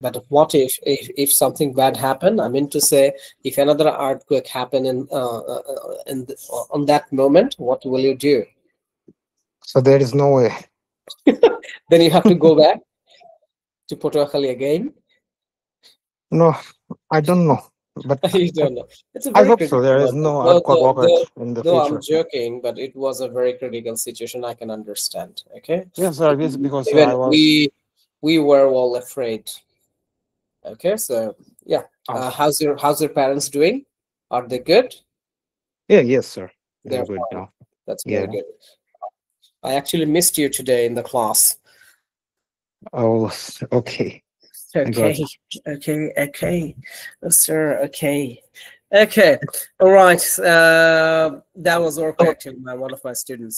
But what if something bad happened? I mean to say, if another earthquake happen on that moment, what will you do? So there is no way. Then you have to go back to Patuakhali again. No, I don't know, but You don't know. It's a I very hope so. critical There is moment. no Though, earthquake though, occurred though, in the though I'm future. joking, but it was a very critical situation. I can understand. Okay, Yes, sir. Yes, because even I was. we were all afraid. Okay, so yeah, Oh, how's your parents doing? Are they good? yeah, yes, sir. They're They're good fine. now. That's very Yeah. good. I actually missed you today in the class. Oh, okay. I got Okay, it. okay, sir. Okay. All right. That was Orko, actually, one of my students.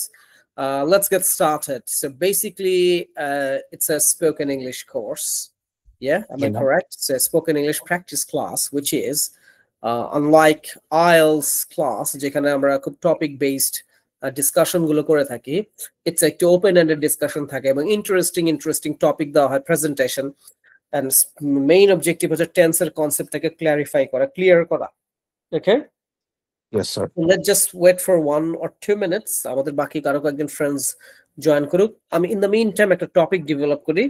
Let's get started. So basically, it's a spoken English course. Yeah, am I Yeah. correct? It's a spoken English practice class, which is unlike IELTS class, যেখানে আমরা খুব topic based discussion গুলো করে থাকি, it's একটু open ended discussion থাকে এবং interesting topic দেওয়া হয়, প্রেজেন্টেশন, এন্ড মেইন অবজেক্টিভ হচ্ছে টেন্সের কনসেপ্টটাকে ক্লারিফাই করা, ক্লিয়ার করা। Okay, Yes, sir. Let's just wait for 1 or 2 minutes, আমাদের বাকি কারো কয়েকজন ফ্রেন্ডস জয়েন করুক। আমি ইন দ্য মিন টাইম একটা টপিক ডেভেলপ করি,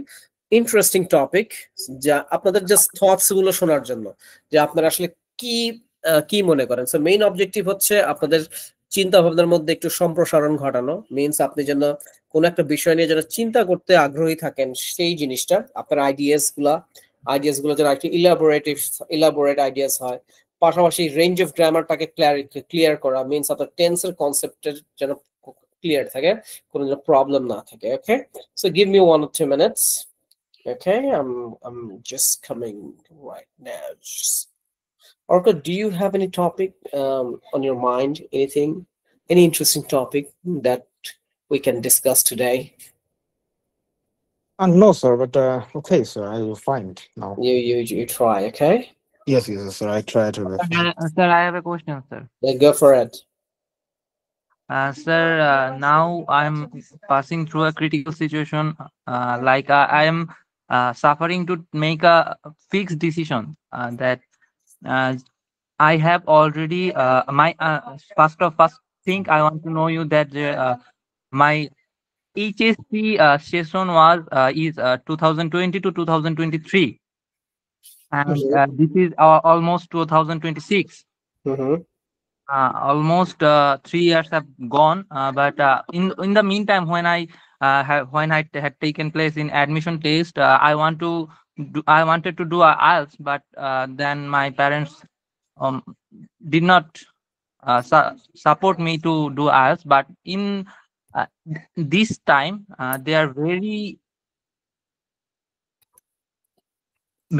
ইন্টারেস্টিং টপিক, যা আপনাদের জাস্ট থটস গুলো শোনার জন্য, যে আপনারা আসলে কি কি মনে করেন। সো মেইন অবজেক্টিভ হচ্ছে আপনাদের চিন্তা ভাবনার মধ্যে একটু সম্প্রসারণ ঘটানো, মিনস আপনি যেন কোন একটা বিষয় নিয়ে যেন চিন্তা করতে আগ্রহী থাকেন, সেই জিনিসটা আপনার আইডিয়াস গুলো যেন একটু ইলাবোরেট আইডিয়াস হয়। পাশাপাশি রেঞ্জ অফ গ্রামারটাকে ক্লিয়ার করা, মিনস আপনার টেন্সের কনসেপ্টের যেন ক্লিয়ার থাকে, কোনো যেন প্রবলেম না থাকে। ওকে, so give me 1 or 2 minutes. Okay, I'm just coming right now. Orca, do you have any topic on your mind? Any interesting topic that we can discuss today? No, sir, but okay, sir. I will find now. You try. Okay, Yes, yes, sir. I try to find. Sir, I have a question, sir. then go for it. Sir, now I'm passing through a critical situation. Like I am suffering to make a fixed decision that uh, I have already my first thing I want to know you that my HSC session was is 2020 to 2023, and Mm-hmm. this is almost 2026. Mm-hmm. Almost 3 years have gone, but in the meantime, when I had taken place in admission test, I wanted to do a IELTS, but then my parents um, did not support me to do IELTS. But in this time, they are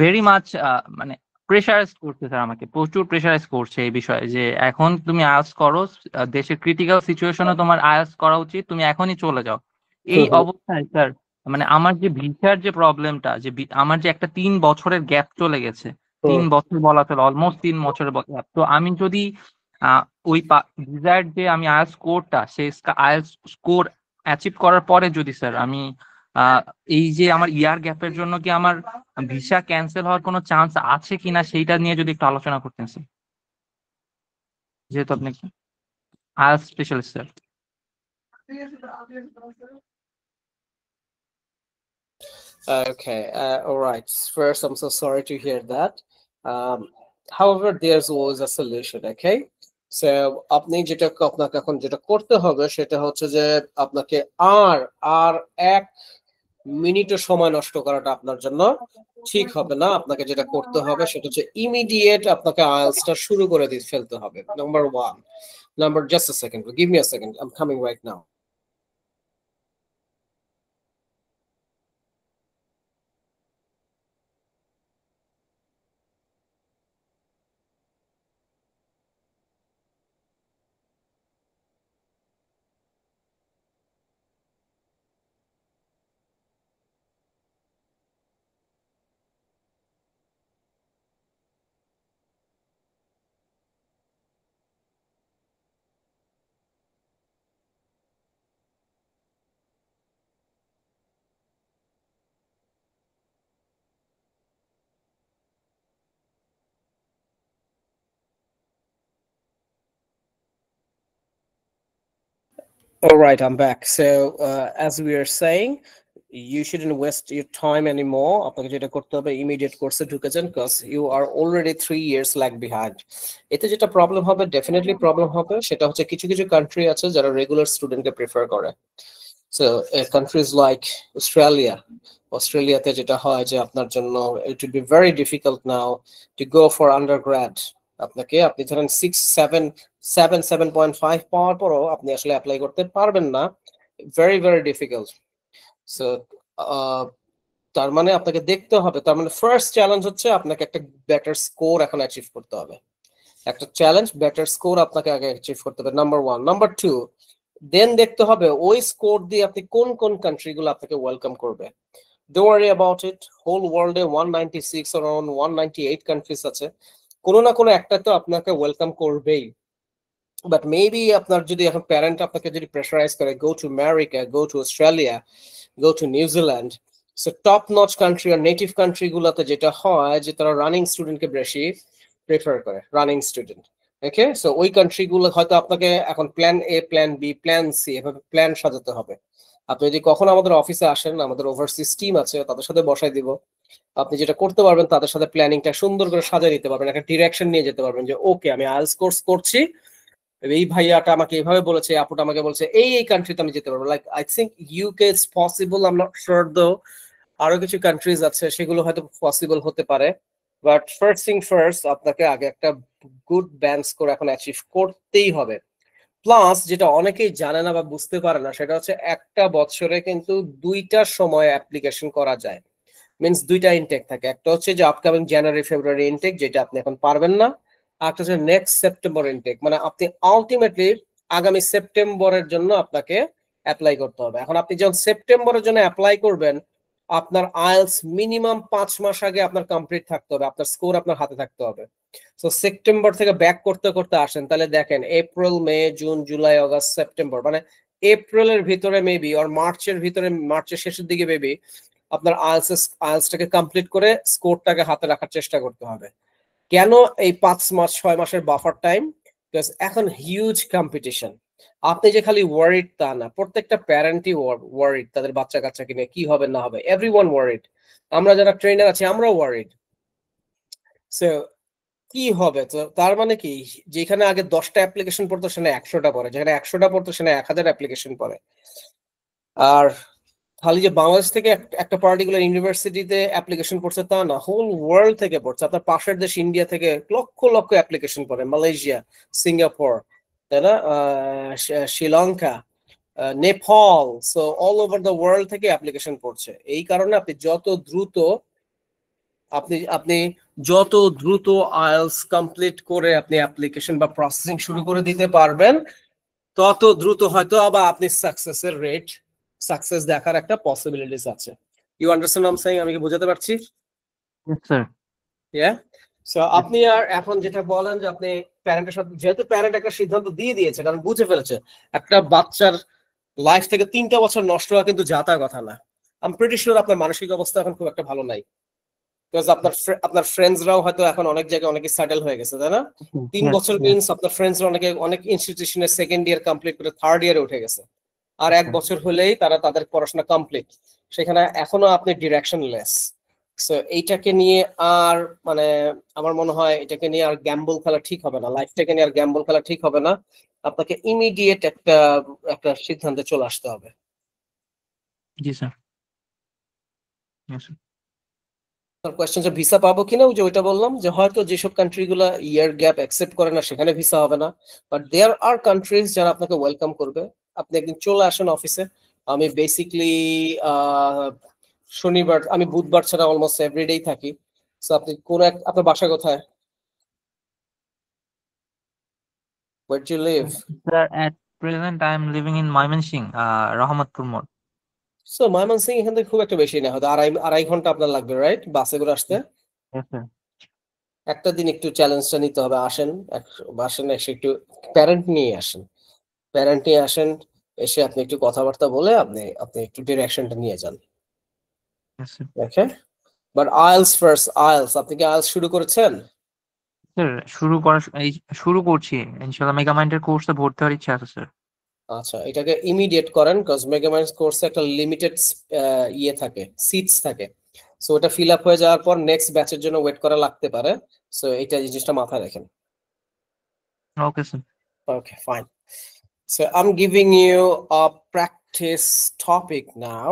very much মানে pressurise করছে sir, আমাকে প্রচুর pressurise করছে এই বিষয়ে যে এখন তুমি আয়াস করো, দেশের ক্রিটিক্যাল সিচুয়েশনে তোমার আয়াস করা উচিত, তুমি এখনই চলে যাও। এই Mm-hmm. অবস্থায় স্যার মানে আমার যে ভিসার যে প্রবলেমটা, যে আমার যে একটা 3 বছরের গ্যাপ চলে গেছে, 3 বছর বলা চলে, অলমোস্ট 3 বছরের গ্যাপ। তো আমি যদি আহ, ওই ভিসার যে আমি আয়াস স্কোরটা, সেই আয়াস স্কোর অ্যাচিভ করার পরে যদি স্যার আমি আহ, এই যে আমার ইয়ার গ্যাপের জন্য কি আমার ভিসা ক্যান্সেল হওয়ার কোনো চান্স আছে কিনা, সেইটা নিয়ে যদি একটু আলোচনা করতেন স্যার, যেহেতু আপনি আয়াস specialist sir. Okay, all right. First, I'm so sorry to hear that. However, there's always a solution. Okay, so আপনি আপনাকে এখন যেটা করতে হবে সেটা হচ্ছে যে আপনাকে আর আর 1 মিনিটও সময় নষ্ট করাটা আপনার জন্য ঠিক হবে না। আপনাকে যেটা করতে হবে সেটা হচ্ছে ইমিডিয়েট আপনাকে আইএলটিএসটা শুরু করে ফেলতে হবে। Number one. Just a second. Give me a second. I'm coming right now. All right, I'm back. So, as we are saying, you shouldn't waste your time anymore. আপনাকে যেটা করতে হবে immediate কোর্সে ঢুকেছেন because you are already 3 years lag behind. এতে যেটা problem হবে, definitely problem হবে, সেটা হচ্ছে কিছু কিছু কান্ট্রি আছে যারা রেগুলার স্টুডেন্টকে প্রেফার করে। So, countries like অস্ট্রেলিয়াতে যেটা হয় যে আপনার জন্য it would be very difficult now to go for undergrad. আপনি ধরেন 7.5 পাওয়ার পরও আপনি আসলে অ্যাপ্লাই করতে পারবেন না, very very difficult. So তার মানে আপনাকে দেখতে হবে, তার মানে ফার্স্ট চ্যালেঞ্জ হচ্ছে আপনাকে একটা বেটার স্কোর এখন অ্যাচিভ করতে হবে। একটা চ্যালেঞ্জ, বেটার স্কোর আপনাকে আগে অ্যাচিভ করতে হবে, নাম্বার 1। নাম্বার 2, দেন দেখতে হবে ওই স্কোর দিয়ে আপনি কোন কোন কান্ট্রিগুলো আপনাকে ওয়েলকাম করবে। Don't worry about it. Whole world A 196 or 198 countries আছে, কোনো না কোনো একটা তো আপনাকে ওয়েলকাম করবেই। বাট মেবি আপনার যদি এখন প্যারেন্ট আপনাকে যদি প্রেশারাইজ করে, go to America, go to Australia, go to New Zealand, so top notch country আর নেটিভ কান্ট্রি গুলোতে যেটা হয় যে তারা রানিং স্টুডেন্টকে বেশি প্রেফার করে, রানিং স্টুডেন্ট। ওকে, সো ওই কান্ট্রি গুলো হয়তো আপনাকে এখন plan A, plan B, plan C এভাবে প্ল্যান সাজাতে হবে। আপনি যদি কখনো আমাদের অফিসে আসেন, আমাদের ওভারসিজ টিম আছে, তাদের সাথে বসাই দিব। আপনি যেটা করতে পারবেন, তাদের সাথে প্ল্যানিংটা সুন্দর করে সাজিয়ে দিতে পারবেন, একটা ডিরেকশন নিয়ে যেতে পারবেন যে ওকে আমি আইএলটিএস কোর্স করছি, এই ভাইয়াটা আমাকে এইভাবে বলেছে, আপুটা আমাকে বলছে এই কান্ট্রিতে আমি যেতে পারবো। Like I think UK is possible, I am not sure দো, আরো কিছু কান্ট্রিজ আছে সেগুলো হয়তো পসিবল হতে পারে। বাট ফার্স্ট থিং ফার্স্ট, আপনাকে আগে একটা গুড ব্যান্ড স্কোর এখন অ্যাচিভ করতেই হবে। প্লাস যেটা অনেকেই জানে না বা বুঝতে পারে না, সেটা হচ্ছে একটা বছরে কিন্তু 2টা সময় অ্যাপ্লিকেশন করা যায়, মিনস 2টা ইনটেক থাকে। একটা হচ্ছে যে আপকামিং জানুয়ারি ফেব্রুয়ারি ইনটেক, যেটা আপনি এখন পারবেন না। একটা হচ্ছে নেক্সট সেপ্টেম্বর ইনটেক, মানে আপনি আলটিমেটলি আগামী সেপ্টেম্বরের জন্য আপনাকে অ্যাপ্লাই করতে হবে। এখন আপনি যখন সেপ্টেম্বরের জন্য অ্যাপ্লাই করবেন, আপনার আইএলটিএস মিনিমাম 5 মাস আগে আপনার কমপ্লিট থাকতে হবে, আপনার স্কোর আপনার হাতে থাকতে হবে। সো সেপ্টেম্বর থেকে ব্যাক করতে করতে আসেন, তাহলে দেখেন এপ্রিল, মে, জুন, জুলাই, অগস্ট, সেপ্টেম্বর, মানে এপ্রিলের ভিতরে মেবি আর মার্চের ভিতরে, মার্চের শেষের দিকে মেবি আপনার আইএলটিএসটাকে কমপ্লিট করে স্কোরটাকে হাতে রাখার চেষ্টা করতে হবে। কেন এই 5 মাস 6 মাসের বাফার টাইম? বিকজ এখন হিউজ কম্পিটিশন। আপনি যে খালি ওয়ারিড তা না, প্রত্যেকটা প্যারেন্টই ওয়ারিড তাদের বাচ্চা কাচ্চাকে নিয়ে কি হবে না হবে, এভরিওয়ান ওয়ারিড। আমরা যারা ট্রেনার আছি আমরাও ওয়ারিড। সো কি হবে, তো তার মানে কি, যেখানে আগে 10টা অ্যাপ্লিকেশন পড়তো সেখানে 100টা পড়ে, যেখানে 100টা পড়তো সেখানে 1000 অ্যাপ্লিকেশন পড়ে। আর খালি যে বাংলাদেশ থেকে একটা পার্টিকুলার ইউনিভার্সিটিতে অ্যাপ্লিকেশন পড়ছে তা না, হোল ওয়ার্ল্ড থেকে পড়ছে। আপনার পাশের দেশ ইন্ডিয়া থেকে লক্ষ লক্ষ অ্যাপ্লিকেশন পড়ে, মালয়েশিয়া, সিঙ্গাপুর, তাই না, Sri Lanka, Nepal, so all over the world থেকে অ্যাপ্লিকেশন পড়ছে। এই কারণে আপনি যত দ্রুত আইএলটিএস কমপ্লিট করে আপনি অ্যাপ্লিকেশন বা প্রসেসিং শুরু করে দিতে পারবেন, তত দ্রুত হয়তো আবার আপনি সাকসেস দেখার একটা পসিবিলিটিস আছে। You understand I am saying? আমি কি বোঝাতে পারছি? Yes, sir. ইয়া। সো আপনি আর এখন যেটা বলেন যে আপনি প্যারেন্টের সাথে, যেহেতু প্যারেন্ট একটা সিদ্ধান্ত দিয়ে দিয়েছে, কারণ বুঝে ফেলেছে একটা বাচ্চার লাইফ থেকে 3টা বছর নষ্ট হওয়া কিন্তু যাতার কথা না। আই এম প্রিটি শিওর আপনার মানসিক অবস্থা এখন খুব একটা ভালো নাই, বিকজ আপনার ফ্রেন্ডসরাও হয়তো এখন অনেক জায়গায় অনেকে সেটেল হয়ে গেছে, তাই না? 3 বছর মিনস আপনার ফ্রেন্ডসরা অনেক ইনস্টিটিউশনের সেকেন্ড ইয়ার কমপ্লিট করে থার্ড ইয়ারে উঠে গেছে, আর 1 বছর হলেই তারা তাদের পড়াশোনা কমপ্লিট, সেখানে এখনো আপনি ডিরেকশনলেস। সো এইটাকে নিয়ে আর মানে আমার মনে হয় এটাকে নিয়ে আর গ্যাম্বল খেলা ঠিক হবে না, লাইফটাকে নিয়ে আর গ্যাম্বল খেলা ঠিক হবে না। আপনাকে ইমিডিয়েট একটা সিদ্ধান্তে চলে আসতে হবে। জি স্যার। Yes, sir. কোয়েশ্চেন যে ভিসা পাবো কিনা, ওই যে ওইটা বললাম যে হয়তো যেসব কান্ট্রিগুলো ইয়ার গ্যাপ অ্যাকসেপ্ট করে না সেখানে ভিসা হবে না, বাট দেয়ার আর কান্ট্রিজ যারা আপনাকে ওয়েলকাম করবে। আপনি একদিন চলে আসেন অফিসে, আমি বেসিকলি শনিবার, আমি বুধবার ছাড়া অলমোস্ট এভরিডেই থাকি। সো আপনি আপনার বাসা কোথায়? Where do you live? Sir, at present I am living in Mymensingh, Rahmatpur Mall. So Mymensingh এখান থেকে খুব একটা বেশি না, হয়তো আড়াই ঘন্টা আপনার লাগবে, রাইট, বাসে করে আসতে। Yes, sir. একটা দিন একটু চ্যালেঞ্জটা নিতে হবে, আসেন এসে একটু প্যারেন্ট নিয়ে আসেন, এসে আপনি একটু কথাবার্তা বলে আপনি একটু ডিরেকশনটা নিয়ে যান। Yes, sir. Okay, but IELTS first, আপনি কি আইএলটিএস শুরু করেছেন? স্যার শুরু করছি ইনশাআল্লাহ। মেগামাইন্ডের কোর্সে ভর্তি হওয়ার ইচ্ছা আছে স্যার। আচ্ছা, এটাকে ইমিডিয়েট করেন, কজ মেগামাইন্ডস কোর্সে একটা লিমিটেড ইয়ে থাকে, সিটস থাকে। সো ওটা ফিল আপ হয়ে যাওয়ার পর নেক্সট ব্যাচের জন্য ওয়েট করা লাগতে পারে। সো এটা জিনিসটা মাথায় রাখেন। Okay, sir. Okay, fine. So I'm giving you a practice topic now.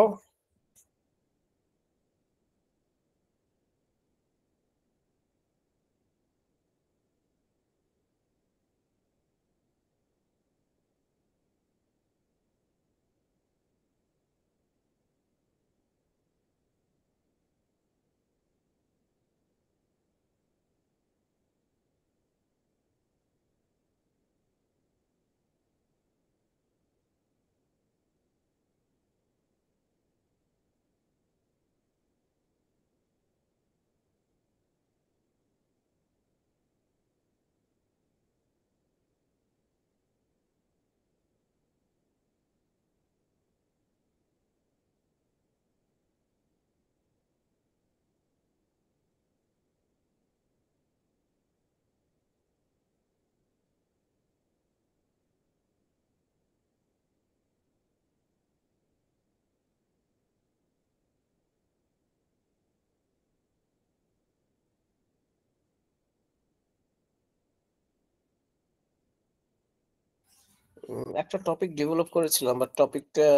একটা টপিক ডেভেলপ করেছিলাম, বাট টপিকটা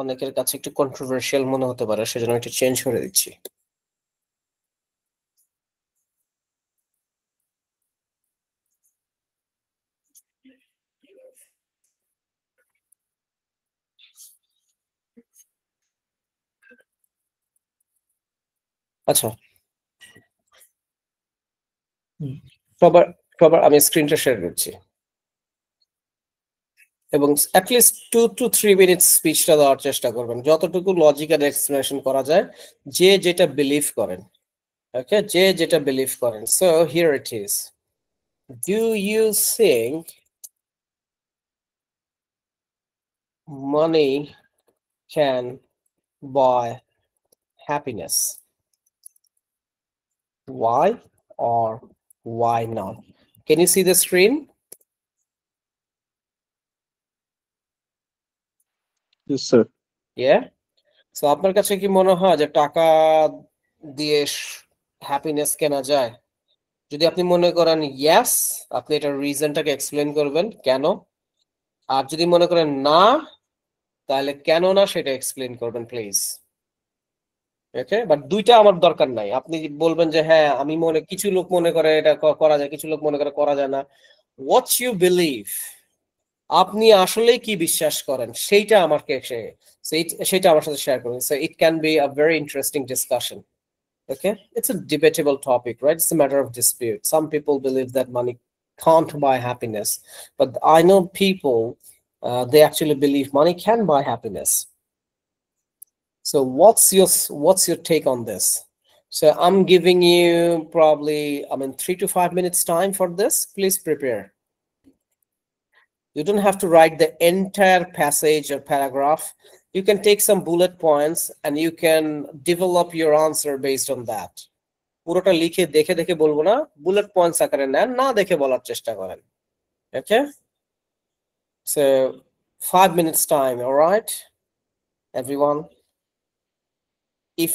অনেকের কাছে একটু কন্ট্রোভার্সিয়াল মনে হতে পারে, সেজন্য একটু চেঞ্জ করে দিচ্ছি। আচ্ছা, সবার সবার আমি স্ক্রিনটা শেয়ার করছি, এবং অ্যাটলিস্ট 2 to 3 মিনিট স্পিচটা দেওয়ার চেষ্টা করবেন, যতটুকু লজিক্যাল এক্সপ্লেনেশন করা যায়, যে যেটা বিলিভ করেন। ওকে, যে যেটা বিলিভ করেন। So here it is, do you think money can buy happiness? Why or why not? Can you see the screen? Yes, sir. Yeah. So আপনার কাছে কি মনে হয় যে টাকা দিয়ে হ্যাপিনেস কেনা যায়? যদি আপনি মনে করেন ইয়েস, আপনি এটার রিজনটাকে এক্সপ্লেন করবেন কেন। আর যদি মনে করেন না, তাহলে কেন না সেটা এক্সপ্লেন করবেন প্লিজ। ওকে, বাট দুইটা আমার দরকার নাই। আপনি বলবেন যে হ্যাঁ, আমি কিছু লোক মনে করে এটা করা যায়, কিছু লোক মনে করে করা যায় না। হোয়াট ইউ বিলিভ, আপনি আসলে কি বিশ্বাস করেন, সেইটা আমাকে সেটা আমার সাথে শেয়ার করুন। So it can be a very interesting discussion. Okay, it's a debatable topic, right? It's a matter of dispute. Some people believe that money can't buy happiness, but I know people, they actually believe money can buy happiness. So what's your take on this? So I'm giving you probably, 3 to 5 minutes time for this. Please prepare. You don't have to write the entire passage or paragraph. You can take some bullet points and you can develop your answer based on that. পুরোটা লিখে দেখে দেখে বলবো না, bullet points আকারে নেন, না দেখে বলার চেষ্টা করেন। ওকে, so 5 minutes time, all right everyone. If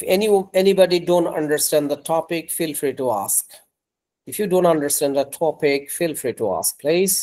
anybody don't understand the topic, feel free to ask. If you don't understand the topic, feel free to ask, please.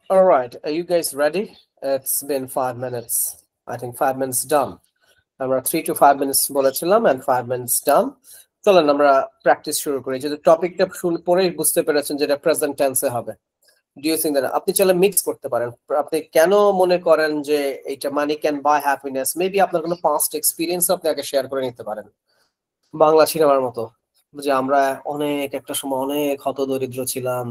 All right, are you guys ready? It's been 5 minutes. I think 5 minutes done. আমরা 3 to 5 minutes বলেছিলাম and 5 minutes done. চলেন আমরা practice শুরু করি। যদি টপিকটা পরেই বুঝতে পেরেছেন যেটা প্রেজেন্ট টেন্সে হবে। ডু ইউ থিঙ্ক দ্যাট আপনি চাইলে মিক্স করতে পারেন। আপনি কেন মনে করেন যে এইটা money can buy happiness? Maybe আপনার কোনো পাস্ট এক্সপিরিয়েন্স আপনি আগে শেয়ার করে নিতে পারেন। বাংলা সিনেমার মতো যে আমরা অনেক একটা সময় অনেক হতদরিদ্র ছিলাম,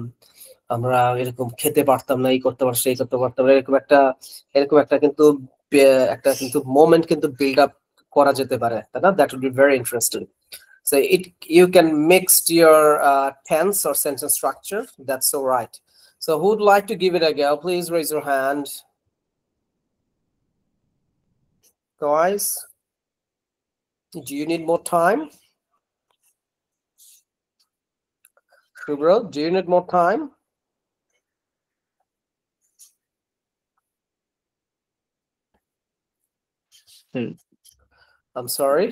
আমরা এরকম খেতে পারতাম না, এই করতে পারতাম সেই করতে পারতাম না, এরকম একটা কিন্তু কিন্তু মোমেন্ট কিন্তু বিল্ড আপ করা যেতে পারে, তাই না? That would be very interesting. So you can mix your tense or sentence structure. That's so right. So who would like to give it a go? Please raise your hand. Guys, do you need more time? Shubro, do you need more time? I'm sorry.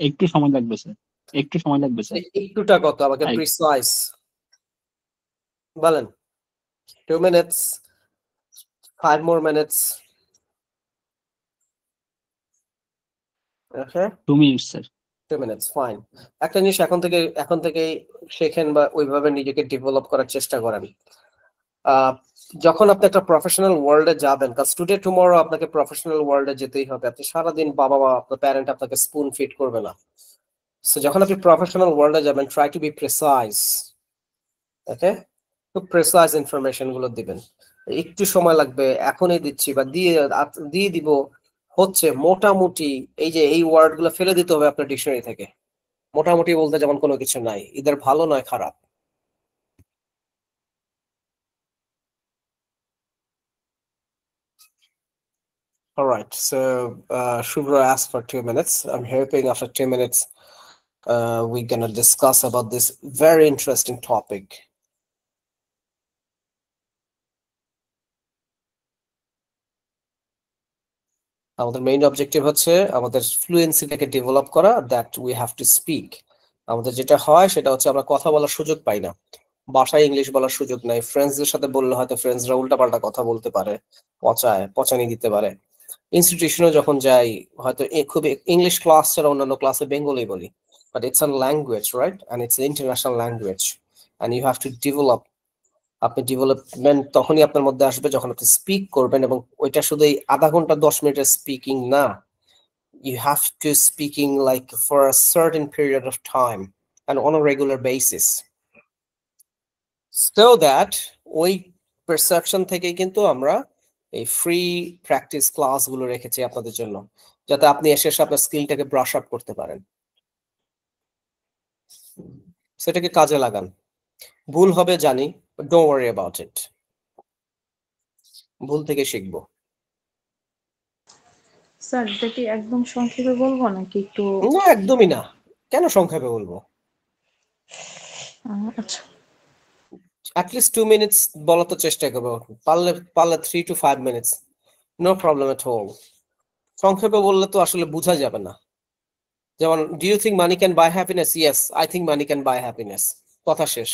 একটু সময় লাগবে sir, একটু সময় লাগবে sir. একটুটা কত আমাকে precise বলেন। 2 minutes, 5 more minutes. Okay, 2 minutes sir. 2 minutes, fine. একটা জিনিস এখন থেকে শেখেন বা ওইভাবে নিজেকে ডেভেলপ করার চেষ্টা করেন। যখন আপনি একটা প্রফেশনাল ওয়ার্ল্ডে যাবেন, কারণ টুডে টুমরো আপনাকে প্রফেশনাল ওয়ার্ল্ডে যেতেই হবে। আপনি সারাদিন বাবা বা আপনার প্যারেন্ট আপনাকে স্পুন ফিড করবে না। সো যখন আপনি প্রফেশনাল ওয়ার্ল্ডে যাবেন, ট্রাই টু বি প্রিসাইজ। ওকে, খুব প্রিসাইজ ইনফরমেশন গুলো দিবেন। একটু সময় লাগবে, এখনই দিচ্ছি বা দিয়ে দিব হচ্ছে মোটামুটি। এই যে এই ওয়ার্ড গুলো ফেলে দিতে হবে আপনার ডিকশনারি থেকে। মোটামুটি বলতে যেমন কোনো কিছু নাই, ইদার ভালো নয় খারাপ। All right, so Shubhra asked for 2 minutes. I'm hoping after 2 minutes we're gonna discuss about this very interesting topic. আমাদের মেইন অবজেক্টিভ হচ্ছে আমাদের ফ্লুয়েন্সিটাকে ডেভেলপ করা, that we have to speak. আমাদের যেটা হয় সেটা হচ্ছে আমরা কথা বলার সুযোগ পাই না, বাসায় ইংলিশ বলার সুযোগ নাই। ফ্রেন্ডসদের সাথে বললে হয়তো ফ্রেন্ডসরা উল্টাপাল্টা কথা বলতে পারে, পচানি দিতে পারে। ইনস্টিটিউশনে যখন যাই হয়তো খুব ইংলিশ ক্লাস ছাড়া অন্যান্য ক্লাসে বেঙ্গলি বলি, but it's a language, right? And it's international language and you have to develop. আপনি ডেভেলপমেন্ট তখনই আপনার মধ্যে আসবে যখন আপনি স্পিক করবেন, এবং ওইটা শুধু এই আধা ঘন্টা 10 মিনিটের স্পিকিং না। You have to speaking like for a certain period of time and on a regular basis, so that ওই পারসেপশন থেকে কিন্তু আমরা এই ফ্রি প্র্যাকটিস ক্লাসগুলো রেখেছি আপনাদের জন্য, যাতে আপনি এসে আপনার স্কিলটাকে ব্রাশ আপ করতে পারেন, সেটাকে কাজে লাগান। ভুল হবে জানি, ডোন্ট ওয়ারি অ্যাবাউট ইট। ভুল থেকে শিখবো। স্যার এটা কি একদম সংক্ষেপে বলবো নাকি একটু? না, একদমই না। কেন সংক্ষেপে বলবো? আচ্ছা, at least 2 minutes বলার তো চেষ্টা করবো, পারলে 3 to 5 minutes, no problem at all. সংক্ষেপে বললে তো আসলে বোঝা যাবে না। যেমন, do you think money can buy happiness? Yes, I think money can buy happiness. কথা শেষ।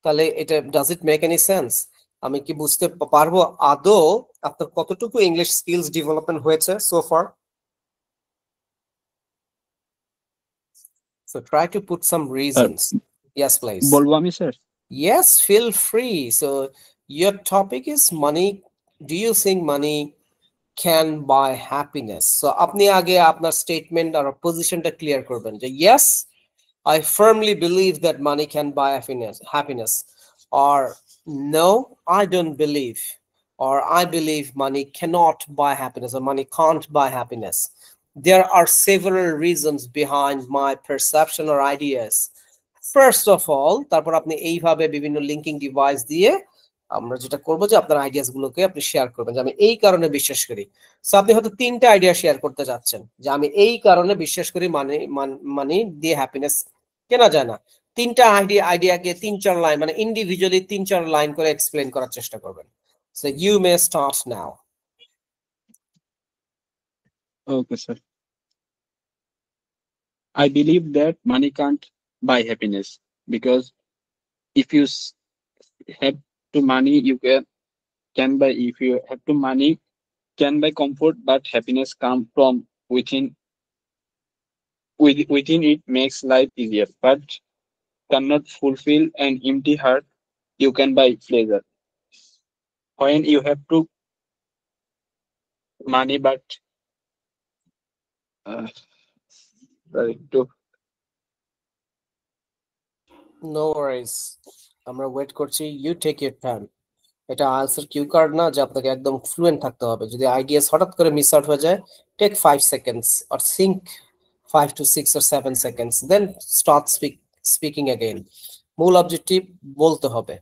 তাহলে এটা does it make any sense? আমি কি বুঝতে পারবো আদৌ আপনার কতটুকু ইংলিশ স্কিলস ডেভেলপমেন্ট হয়েছে so far? So try to put some reasons. Yes, please. বলবো আমি sir? Yes, feel free. So your topic is money. Do you think money can buy happiness? So আপনি আগে আপনার স্টেটমেন্ট আর পজিশনটা clear করবেন যে yes, I firmly believe that money can buy happiness, or no, I don't believe, or I believe money cannot buy happiness, or money can't buy happiness. There are several reasons behind my perception or ideas. First of all, তারপর আপনি এইভাবে বিভিন্ন linking device দিয়ে আমরা যেটা করবো যে আপনার আইডিয়াস গুলোকে আপনি শেয়ার করবেন যে আমি এই কারণে বিশ্বাস করি। সো আপনি হয়তো 3টা আইডিয়া শেয়ার করতে যাচ্ছেন যে আমি এই কারণে বিশ্বাস করি মানি দিয়ে হ্যাপিনেস কেনা যায় না। 3টা আইডিয়াকে 3-4 লাইন, মানে ইন্ডিভিজুয়ালি 3-4 লাইন করে এক্সপ্লেন করার চেষ্টা করবেন। So you may start now. Okay sir. I believe that money can't buy happiness because if you have to money, you can can buy. If you have to money can buy comfort, but happiness comes from within. Within it makes life easier, but cannot fulfill an empty heart. You can buy pleasure. When you have to money, but sorry, to no worries, আমরা wait করছি, you take your time. এটা answer cue card না যে আপনাকে একদম fluent থাকতে হবে। যদি আইডিয়াস হঠাৎ করে মিস আউট হয়ে যায়, take 5 seconds or think 5 to 6 or 7 seconds, then start speaking again. মূল অবজেক্টিভ বলতে হবে।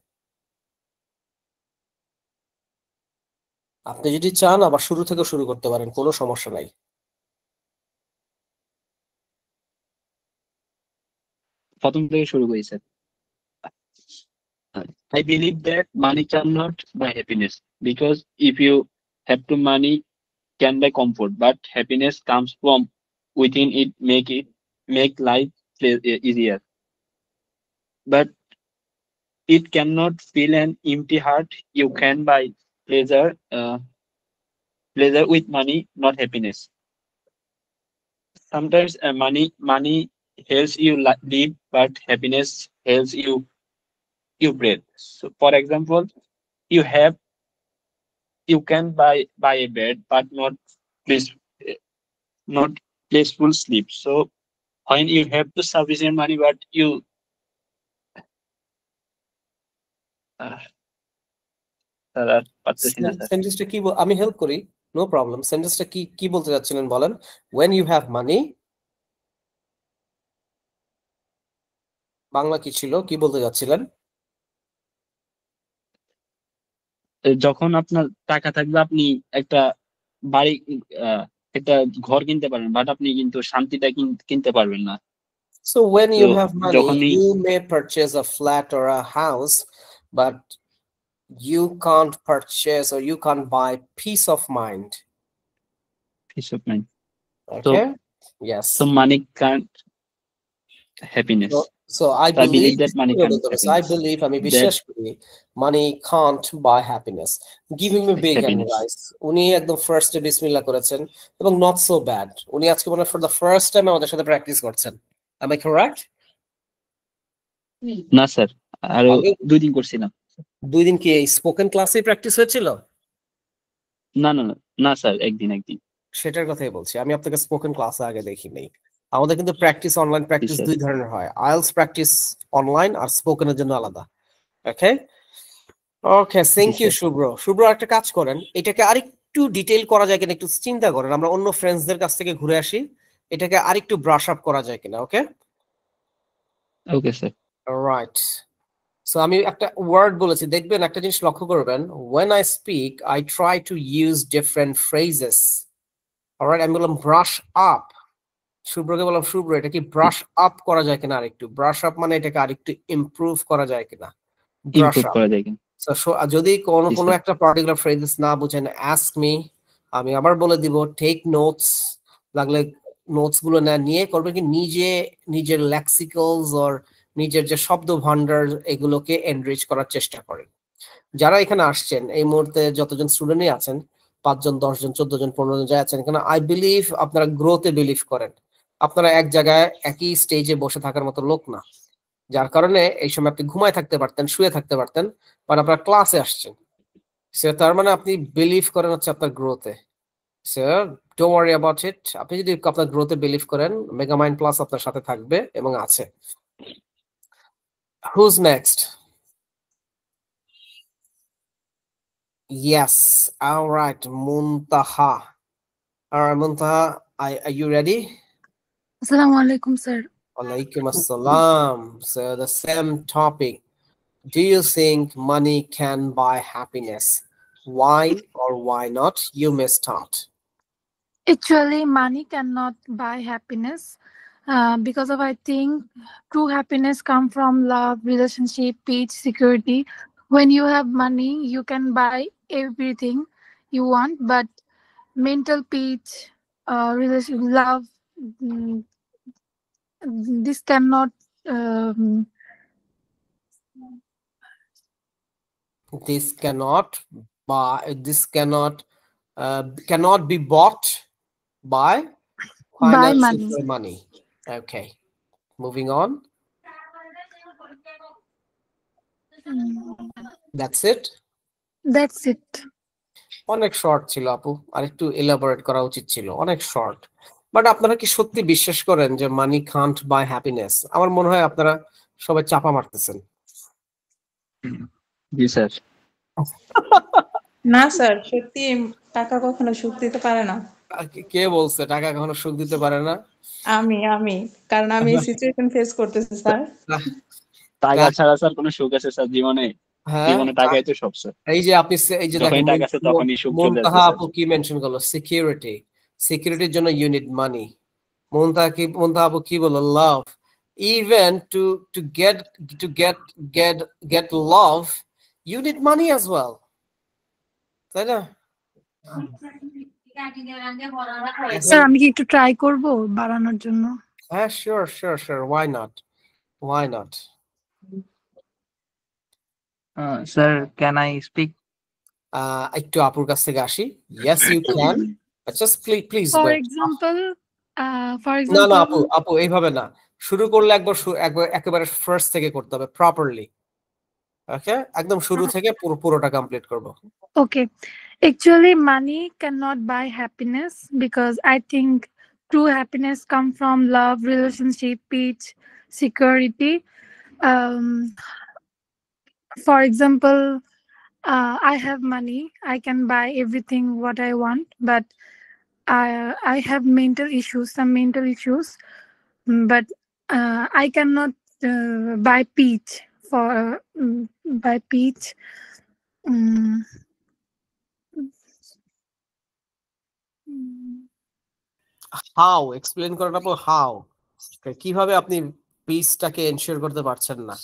আপনি যদি চান আবার শুরু থেকে শুরু করতে পারেন, কোনো সমস্যা নাই। প্রথম থেকে শুরু করি sir. I believe that money cannot buy happiness, because if you have to money can buy comfort, but happiness comes from within it. Make life easier, but it cannot fill an empty heart. You can buy pleasure, pleasure with money, not happiness. Sometimes money helps you live, but happiness helps you breathe. So for example, you have you can buy a bed, but please not peaceful sleep. So when you have to sufficient money, but you আর পারতেছি না sir. সেন্টেন্সটা কি আমি help করি, no problem. সেন্টেন্সটা কি কি বলতে যাচ্ছিলেন বলেন। when you have money, Bangla কি ছিল, কি বলতে যাচ্ছিলেন? যখন আপনার টাকা থাকবে আপনি একটা বাড়ি একটা ঘর কিনতে পারবেন, বাট আপনি কিন্তু শান্তিটা কিনতে পারবেন না। So when you So, have money, যখনই you may purchase a flat or a house, but you can't purchase or you can't buy peace of mind. peace of mind. Okay? Yes. So money can't happiness. So I I believe believe that money can't I happiness. believe আমি বিশ্বাস করি money can't buy happiness. Giving me big Happiness. advice. উনি একদম first বিসমিল্লাহ করেছেন এবং not so bad. উনি আজকে মনে for the first time আমাদের সাথে প্র্যাকটিস করছেন। Am I correct? না স্যার, আরো আগে- 2 দিন করছিলাম। 2 দিন কি স্পোকেন ক্লাসে প্র্যাকটিস হয়েছিল? না না না না স্যার, একদিন সেটার কথাই বলছি, আমি আপনাকে স্পোকেন ক্লাসে আগে দেখি নাই। আমাদের কিন্তু প্র্যাকটিস অনলাইন প্র্যাকটিস স্যার। 2 ধরনের হয়, আইএলটিএস প্র্যাকটিস অনলাইন আর স্পোকেনের জন্য আলাদা। ওকে ওকে, থ্যাংক ইউ স্যার। শুভ্র। শুভ্র একটা কাজ করেন, এটাকে আরেকটু ডিটেইল করা যায় কিনা একটু চিন্তা করেন। আমরা অন্য ফ্রেন্ডসদের কাছ থেকে ঘুরে আসি, এটাকে আরেকটু ব্রাশ আপ করা যায় কিনা। ওকে ওকে স্যার। রাইট। সো আমি একটা ওয়ার্ড বলেছি, দেখবেন একটা জিনিস লক্ষ্য করবেন, when I speak I try to use different phrases. Alright, আমি বললাম ব্রাশ আপ, শুভ্রকে বললাম শুভ্র এটা কি ব্রাশ আপ করা যায় কিনা আরেকটু। ব্রাশ আপ মানে এটাকে আরেকটু ইমপ্রুভ করা যায় কিনা, ব্রাশ ইমপ্রুভ আপ। করা যায় কিনা। যদি কোনো জি, কোনো স্যার। একটা পার্টিকুলার ফ্রেজেস না বুঝেন, আস্ক মি, আমি আবার বলে দিব। টেক নোটস, লাগলে নোটস গুলো নিয়ে করবে কি নিজে নিজের লেক্সিক্যালস অর নিজের যে শব্দ ভান্ডার এগুলোকে এনরিচ করার চেষ্টা করেন। যারা এখানে আসছেন এই মুহূর্তে যতজন স্টুডেন্টই আছেন, 5 জন 10 জন 14 জন 15 জন যারা আছেন এখানে, আই বিলিভ আপনারা গ্রোথে বিলিভ করেন। আপনারা এক জায়গায় একই স্টেজে বসে থাকার মতো লোক না, যার কারণে এই সময় আপনি ঘুমায় থাকতে পারতেন, শুয়ে থাকতে পারতেন, বাট আপনারা ক্লাসে আসছেন। সে তার মানে আপনি বিলিভ করেন হচ্ছে আপনার গ্রোথে। So don't worry about it. আপনি যদি আপনার গ্রোথে বিলিভ করেন, মেগামাইন্ড প্লাস আপনার সাথে থাকবে এবং আছে। Who's next? Yes, all right, Muntaha. All right, Muntaha, are you ready? Assalamu alaikum, sir. Alaikum assalam. So the same topic. Do you think money can buy happiness? Why or why not? You may start. Actually, money cannot buy happiness because of I think true happiness come from love, relationship, peace, security. When you have money, you can buy everything you want, but mental peace, relation, love, mm, this cannot. This cannot This cannot be bought by By financial money. money. Okay, moving on. That's it. That's it. অনেক short ছিল আপু, আর একটু elaborate করা উচিত ছিল, অনেক short. But আপনারা কি সত্যি বিশ্বাস করেন যে মানি কান্ট বাই হ্যাপিনেস? আমার মনে হয় আপনারা সবাই চাপা মারতেছেন। জি স্যার। না স্যার, সত্যি টাকা কখনো সুখ দিতে পারে না। কে বলছে টাকা কখনো সুখ দিতে পারে না? আমি কারণ আমি এই সিচুয়েশন ফেস করতেছি স্যার। টাকা ছাড়া স্যার কোনো সুখ আছে স্যার জীবনে? হ্যাঁ, জীবনে টাকাই তো সব স্যার। এই যে আপনি এই যে যখনই দেখেন টাকা আছে তখনই সুখ চলে আসবে মুনতাহা স্যার। আপু কি মেনশন করলো? সিকিউরিটি। সিকিউরিটির জন্য ইউ নিড মানি। মুনতাহা আপু কি বললো? লাভ। Even to get love, you need money as well. তাই না? স্যার আমি কি একটু ট্রাই করব বাড়ানোর জন্য? হ্যাঁ, sure. Why not? Sir, can I speak? একটু আপুর কাছ থেকে আসি। Yes, you can. But just please For wait. example, না আপু এইভাবে না, শুরু করলে একবার একেবারে ফার্স্ট থেকে করতে হবে প্রপারলি। ওকে, একদম শুরু থেকে পুরোটা কমপ্লিট করব। Okay. Actually, money cannot buy happiness because I think true happiness comes from love, relationship, peace, security. For example, I have money. I can buy everything what I want, but I have some mental issues. But I cannot buy peace buy peace. How explain করেন আপু, how কিভাবে আপনি পিসটাকে ensure করতে পারছেন না?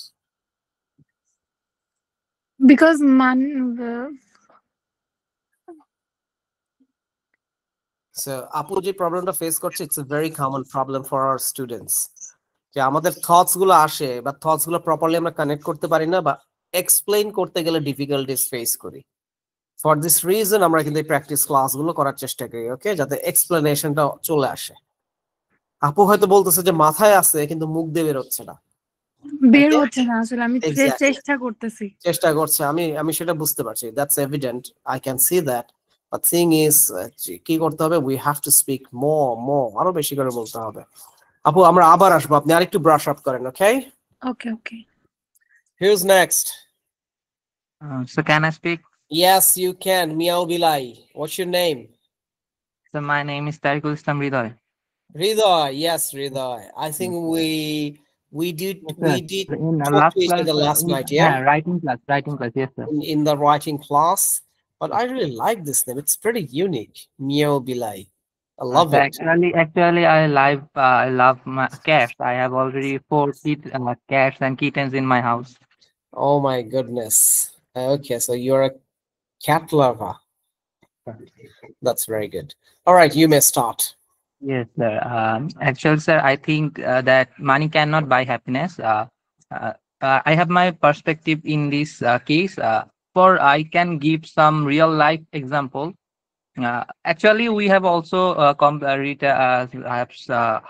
Because money. So আপু যে প্রবলেমটা ফেস করছে, it's a very common problem for our students, যে আমাদের থটস গুলো আসে বা থটস গুলো প্রপারলি আমরা কানেক্ট করতে পারি না, বা এক্সপ্লেইন করতে গেলে ডিফিকাল্টিস ফেস করি। ফর দিস রিজন আমরা কিন্তু এই প্র্যাকটিস ক্লাসগুলো করার চেষ্টা করি, ওকে, যাতে এক্সপ্লেনেশনটা চলে আসে। আপু হয়তো বলতেছে যে মাথায় আছে কিন্তু মুখ দিয়ে বের হচ্ছে না, বের হচ্ছে না আসলে, আমি চেষ্টা করতেছি। চেষ্টা করছে, আমি সেটা বুঝতে পারছি, that's evident, I can see that. But thing is, কি করতে হবে, we have to speak more, আরো বেশি করে বলতে হবে। আপু আমরা আবার আসবো, আপনি আরেকটু ব্রাশ আপ করেন, ওকে? Okay. Who's next? So can I speak? Yes, you can. Meow Bilai. What's your name? So my name is Tariqul Islam Ridoy. Ridoy. Yes, Ridoy. I think we did in the talk last to each class, other last night, yeah, yeah? writing class, yes sir. In the writing class. But I really like this name. It's pretty unique. Meow Bilai. I love So it. actually I love my cats. I have already 4 cats and kittens in my house. Oh my goodness. Okay, so you're a cat lover. That's very good. All right, you may start. Yes, sir. Actually, sir, I think that money cannot buy happiness. I have my perspective in this case. For I can give some real life example. Actually, we have also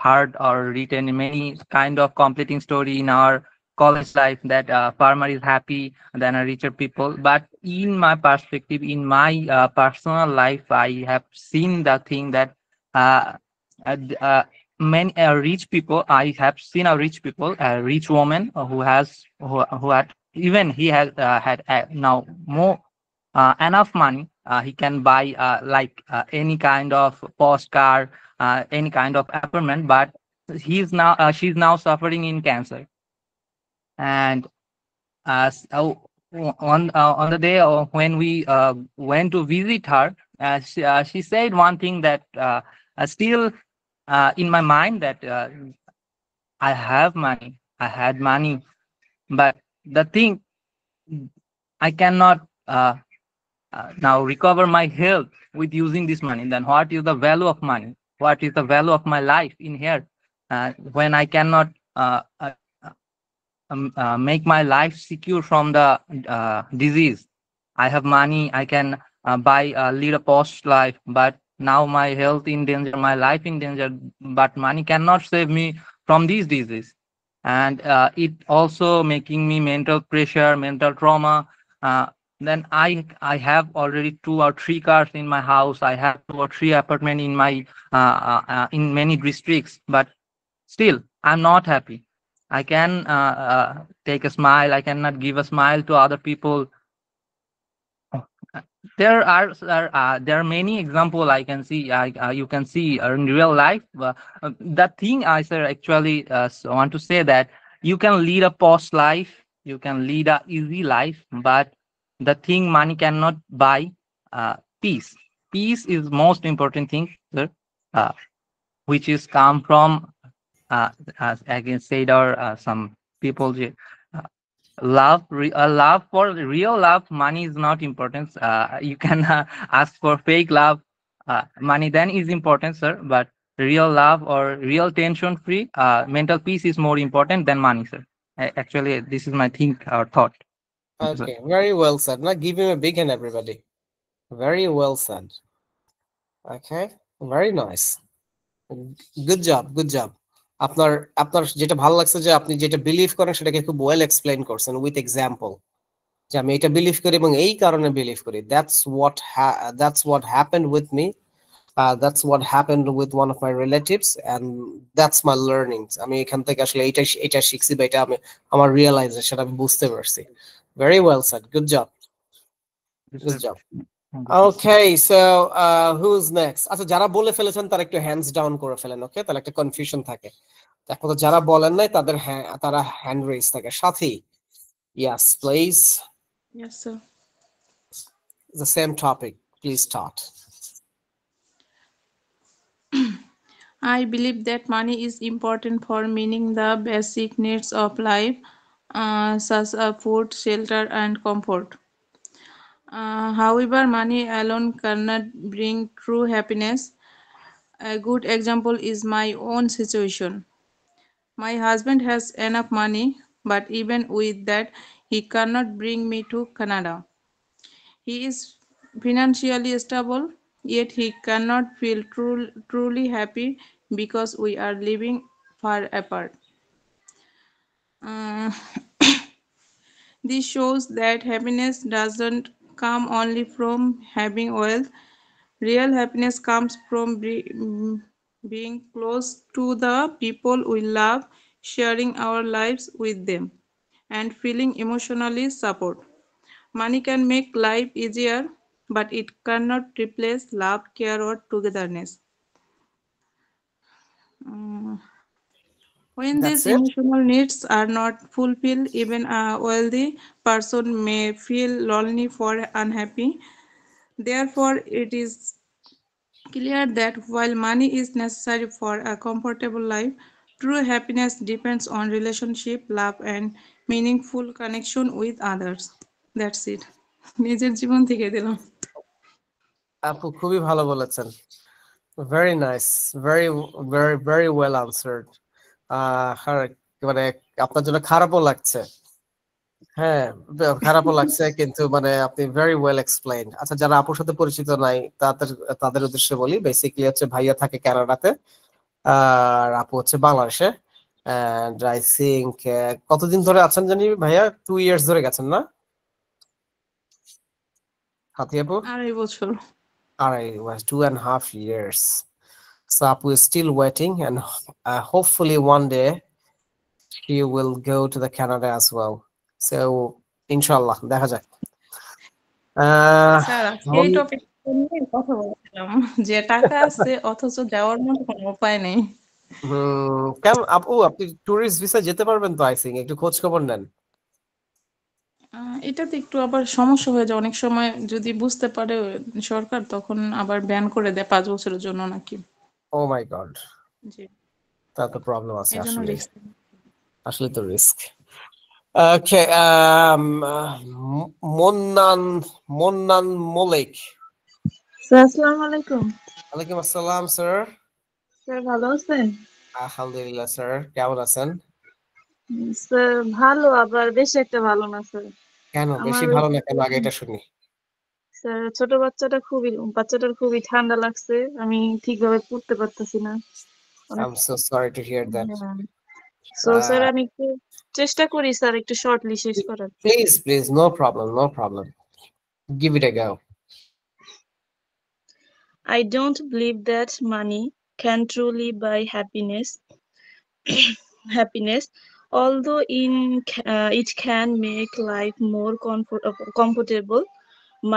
heard or written many kind of completing story in our college life that farmer is happy than a richer people. But in my perspective, in my personal life, I have seen the thing that uh, many rich people. I have seen a rich people, a rich woman who had even he has had now more enough money. He can buy any kind of posh car, any kind of apartment, but she's now suffering in cancer. And on the day when we went to visit her, she said one thing that still in my mind, that I have money, I had money, but the thing, I cannot now recover my health with using this money. Then what is the value of money? What is the value of my life in here when I cannot make my life secure from the disease? I have money, I can buy lead a posh life, but now my health in danger, my life in danger, but money cannot save me from these diseases. And it also making me mental pressure, mental trauma. Then I have already 2 or 3 cars in my house. I have 2 or 3 apartment in my in many districts, but still I'm not happy. I can take a smile. I cannot give a smile to other people. There are many example I can see. You can see in real life. That thing I said actually want to say that you can lead a posh life, you can lead a easy life, but the thing money cannot buy, peace. Peace is most important thing, sir, uh, which is come from as again said or some people love for real love. Money is not important. You can ask for fake love. Money then is important, sir, but real love or real tension free mental peace is more important than money, sir. Actually this is my think or thought. Thank you, sir. Okay, very well said. Now give him a big hand, everybody. Very well said. Okay, very nice. Good job, good job. আপনার আপনার যেটা ভালো লাগছে যে আপনি যেটা believe করেন সেটাকে খুব ওয়েল এক্সপ্লেইন করছেন উইথ এক্সাম্পল, যে আমি এটা বিলিভ করি এবং এই কারণে বিলিভ করি। that's what happened with me. That's what happened with one of my relatives and that's my learnings. আমি এখান থেকে আসলে এটা শিখছি বা এটা আমি আমার রিয়েলাইজেশন আমি বুঝতে পারছি। Very well said. Good job. Good job. Okay, so who's next? আচ্ছা যারা বলে ফেলেছেন তারা একটু হ্যান্ডস ডাউন করে ফেলেন, ওকে? তাহলে একটা কনফিউশন থাকে। এখন তো যারা বলেন নাই তারা হ্যান্ড রেজ থাকে। সাথী, yes please. Yes, sir. The same topic, please start. I believe that money is important for meeting the basic needs of life, such as food, shelter, and comfort. However, money alone cannot bring true happiness. A good example is my own situation. My husband has enough money, but even with that, he cannot bring me to Canada. He is financially stable, yet he cannot feel truly happy because we are living far apart. Uh, this shows that happiness doesn't come only from having wealth. Real happiness comes from being close to the people we love, sharing our lives with them, and feeling emotionally support. Money can make life easier, but it cannot replace love, care, or togetherness. When That's these it. emotional needs are not fulfilled, even a wealthy person may feel lonely or unhappy. Therefore, it is clear that while money is necessary for a comfortable life, true happiness depends on relationship, love, and meaningful connection with others. That's it. নিজের জীবন থেকে দিলাম। আপু খুবই ভালো বলেছেন। Very nice, very very very well answered. মানে আপনার জন্য খারাপও লাগছে, হ্যাঁ খারাপও লাগছে, কিন্তু মানে আপনি ভেরি ওয়েল এক্সপ্লেইন। আচ্ছা যারা আপুর সাথে পরিচিত নাই তাদের উদ্দেশ্যে বলি, বেসিক্যালি হচ্ছে ভাইয়া থাকে কানাডাতে আর আপু হচ্ছে বাংলাদেশে। এন্ড আই থিংক কতদিন ধরে আছেন জানি ভাইয়া? 2 ইয়ার্স ধরে গেছেন না সাথী আপু? 2.5 বছর। 2.5 years. So Apu is still waiting, and hopefully one day she will go to the Canada as well. So inshallah, দেখা যাক। স্যার এই টপিক নিয়ে কথা বলছিলাম যে টাকা আছে অথচ যাওয়ার মতো কোনো উপায় নেই। কেন আপনি টুরিস্ট ভিসা যেতে পারবেন তো? আই থিংক একটু খোঁজ খবর নেন। এটাতে একটু আবার সমস্যা হয়ে যায় অনেক সময়, যদি বুঝতে পারে সরকার তখন আবার ব্যান করে দেয় 5 বছরের জন্য নাকি। ও মাই গড, জি তা তো প্রবলেম আছে এজন্য আসলে, রিস্ক। আসলে তো রিস্ক। ওকে, মন্নান মলিক। স্যার আসসালামু আলাইকুম। ওয়ালাইকুম আসসালাম স্যার। স্যার ভালো আছেন? আলহামদুলিল্লাহ স্যার, কেমন আছেন? স্যার ভালো, আবার বেশি একটা ভালো না স্যার। কেন বেশি ভালো না কেন, আগে এটা শুনি। স্যার ছোট বাচ্চাটার খুবই ঠান্ডা লাগছে, আমি ঠিকভাবে পড়তে পারতেছি না। অনেক I'm so sorry to hear that. হ্যাঁ। সো স্যার আমি একটু চেষ্টা করি স্যার একটু শর্টলি শেষ করার। Please, no problem. Give it a go. I don't believe that money can truly buy happiness. Happiness, although it can make life more comfortable.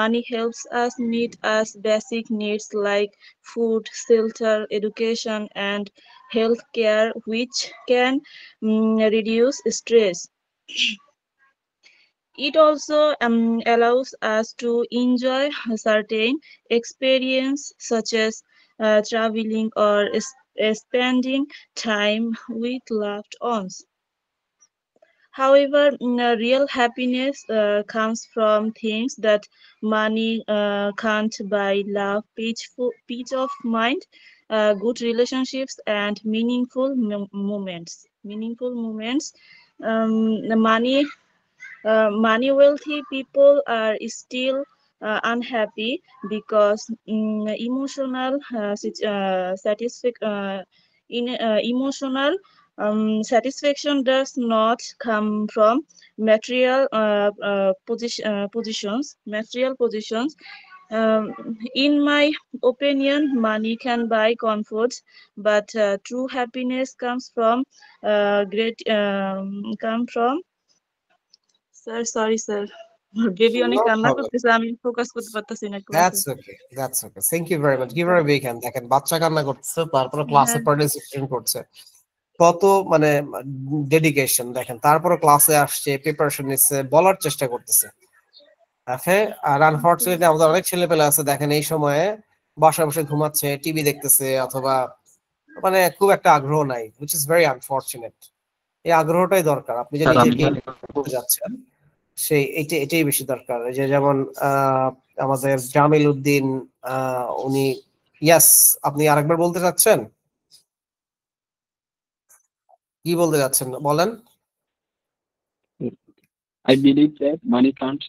Money helps us meet us basic needs like food, shelter, education, and health care, which can reduce stress. It also allows us to enjoy certain experience such as traveling or spending time with loved ones. However, real happiness comes from things that money can't buy: love, peace of mind, good relationships, and meaningful moments. Meaningful moments. The money wealthy people are still unhappy because emotional satisfaction does not come from material positions. um, in my opinion, money can buy comforts, but true happiness comes from great come from sir sorry sir, baby অনেক No কান্না problem. করতেছে, আমি focus করতে পারতেছি না ক্লাসে। That's okay. Thank you very much. Give her a big hand. দেখেন বাচ্চা কান্না করতেছে, তারপরে ক্লাসে হ্যাঁ পার্টিসিপেট করছে, কত মানে ডেডিকেশন দেখেন, তারপরে ক্লাসে আসছে, প্রিপারেশন নিচ্ছে, বলার চেষ্টা করতেছে। হ্যাঁ, আর আনফরচুনেটলি আমাদের অনেক ছেলেপেলে আছে দেখেন এই সময়ে বাসায় বসে ঘুমাচ্ছে, টিভি দেখতেছে, অথবা মানে খুব একটা আগ্রহ নাই, which is very unfortunate. এই আগ্রহটাই দরকার। আপনি যে নিজেকে করতে যাচ্ছেন সেই এটাই বেশি দরকার। এই যে যেমন আমাদের জামিল উদ্দিন, উনি, ইয়াস, আপনি আরেকবার বলতে চাচ্ছেন, কি বলতে যাচ্ছেন বলেন? I believe that money can't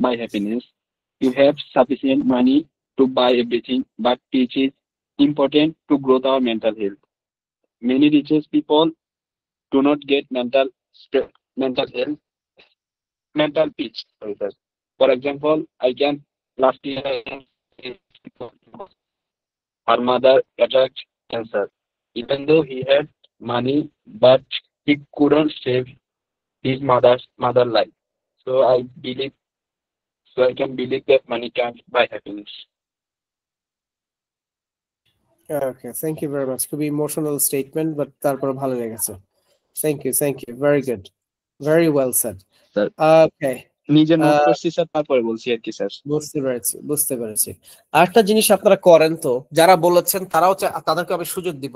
buy happiness. You have sufficient money to buy everything, but it is important to grow our mental health. Many richest people do not get mental health, mental peace. Sorry, sir. For example, last year, her mother attacked cancer. Even though he had money, but he couldn't save his mother life. So I can believe that money can't buy happiness. Okay, thank you very much. খুবই emotional statement, but তারপর ভালো লেগেছে। Thank you, very good, very well said. Sir, okay, নিজে note করছি sir, তারপরে বলছি আর কি sir. বুঝতে পেরেছি। আরেকটা জিনিস আপনারা করেন তো, যারা বলেছেন তারাও তাদেরকে আমি সুযোগ দিব,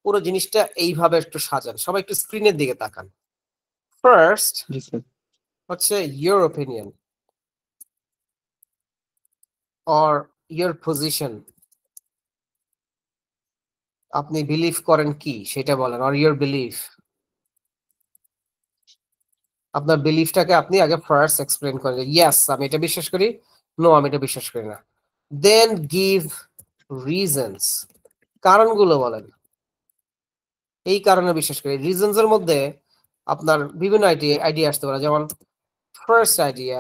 পুরো জিনিসটা এইভাবে একটু সাজান। সবাই একটু স্ক্রিনের দিকে তাকান। ফার্স্ট হচ্ছে your opinion or your position, আপনি বিলিভ করেন কি সেটা বলেন, or your belief, আপনার বিলিফটাকে আপনি আগে ফার্স্ট এক্সপ্লেইন করেন, ইয়েস আমি এটা বিশ্বাস করি, নো আমি এটা বিশ্বাস করি না। দেন গিভ রিজনস, কারণগুলো বলেন, এই কারণে বিশ্বাস করি। রিজনস এর মধ্যে আপনার বিভিন্ন আইডিয়া আসতে পারে, যেমন ফার্স্ট আইডিয়া,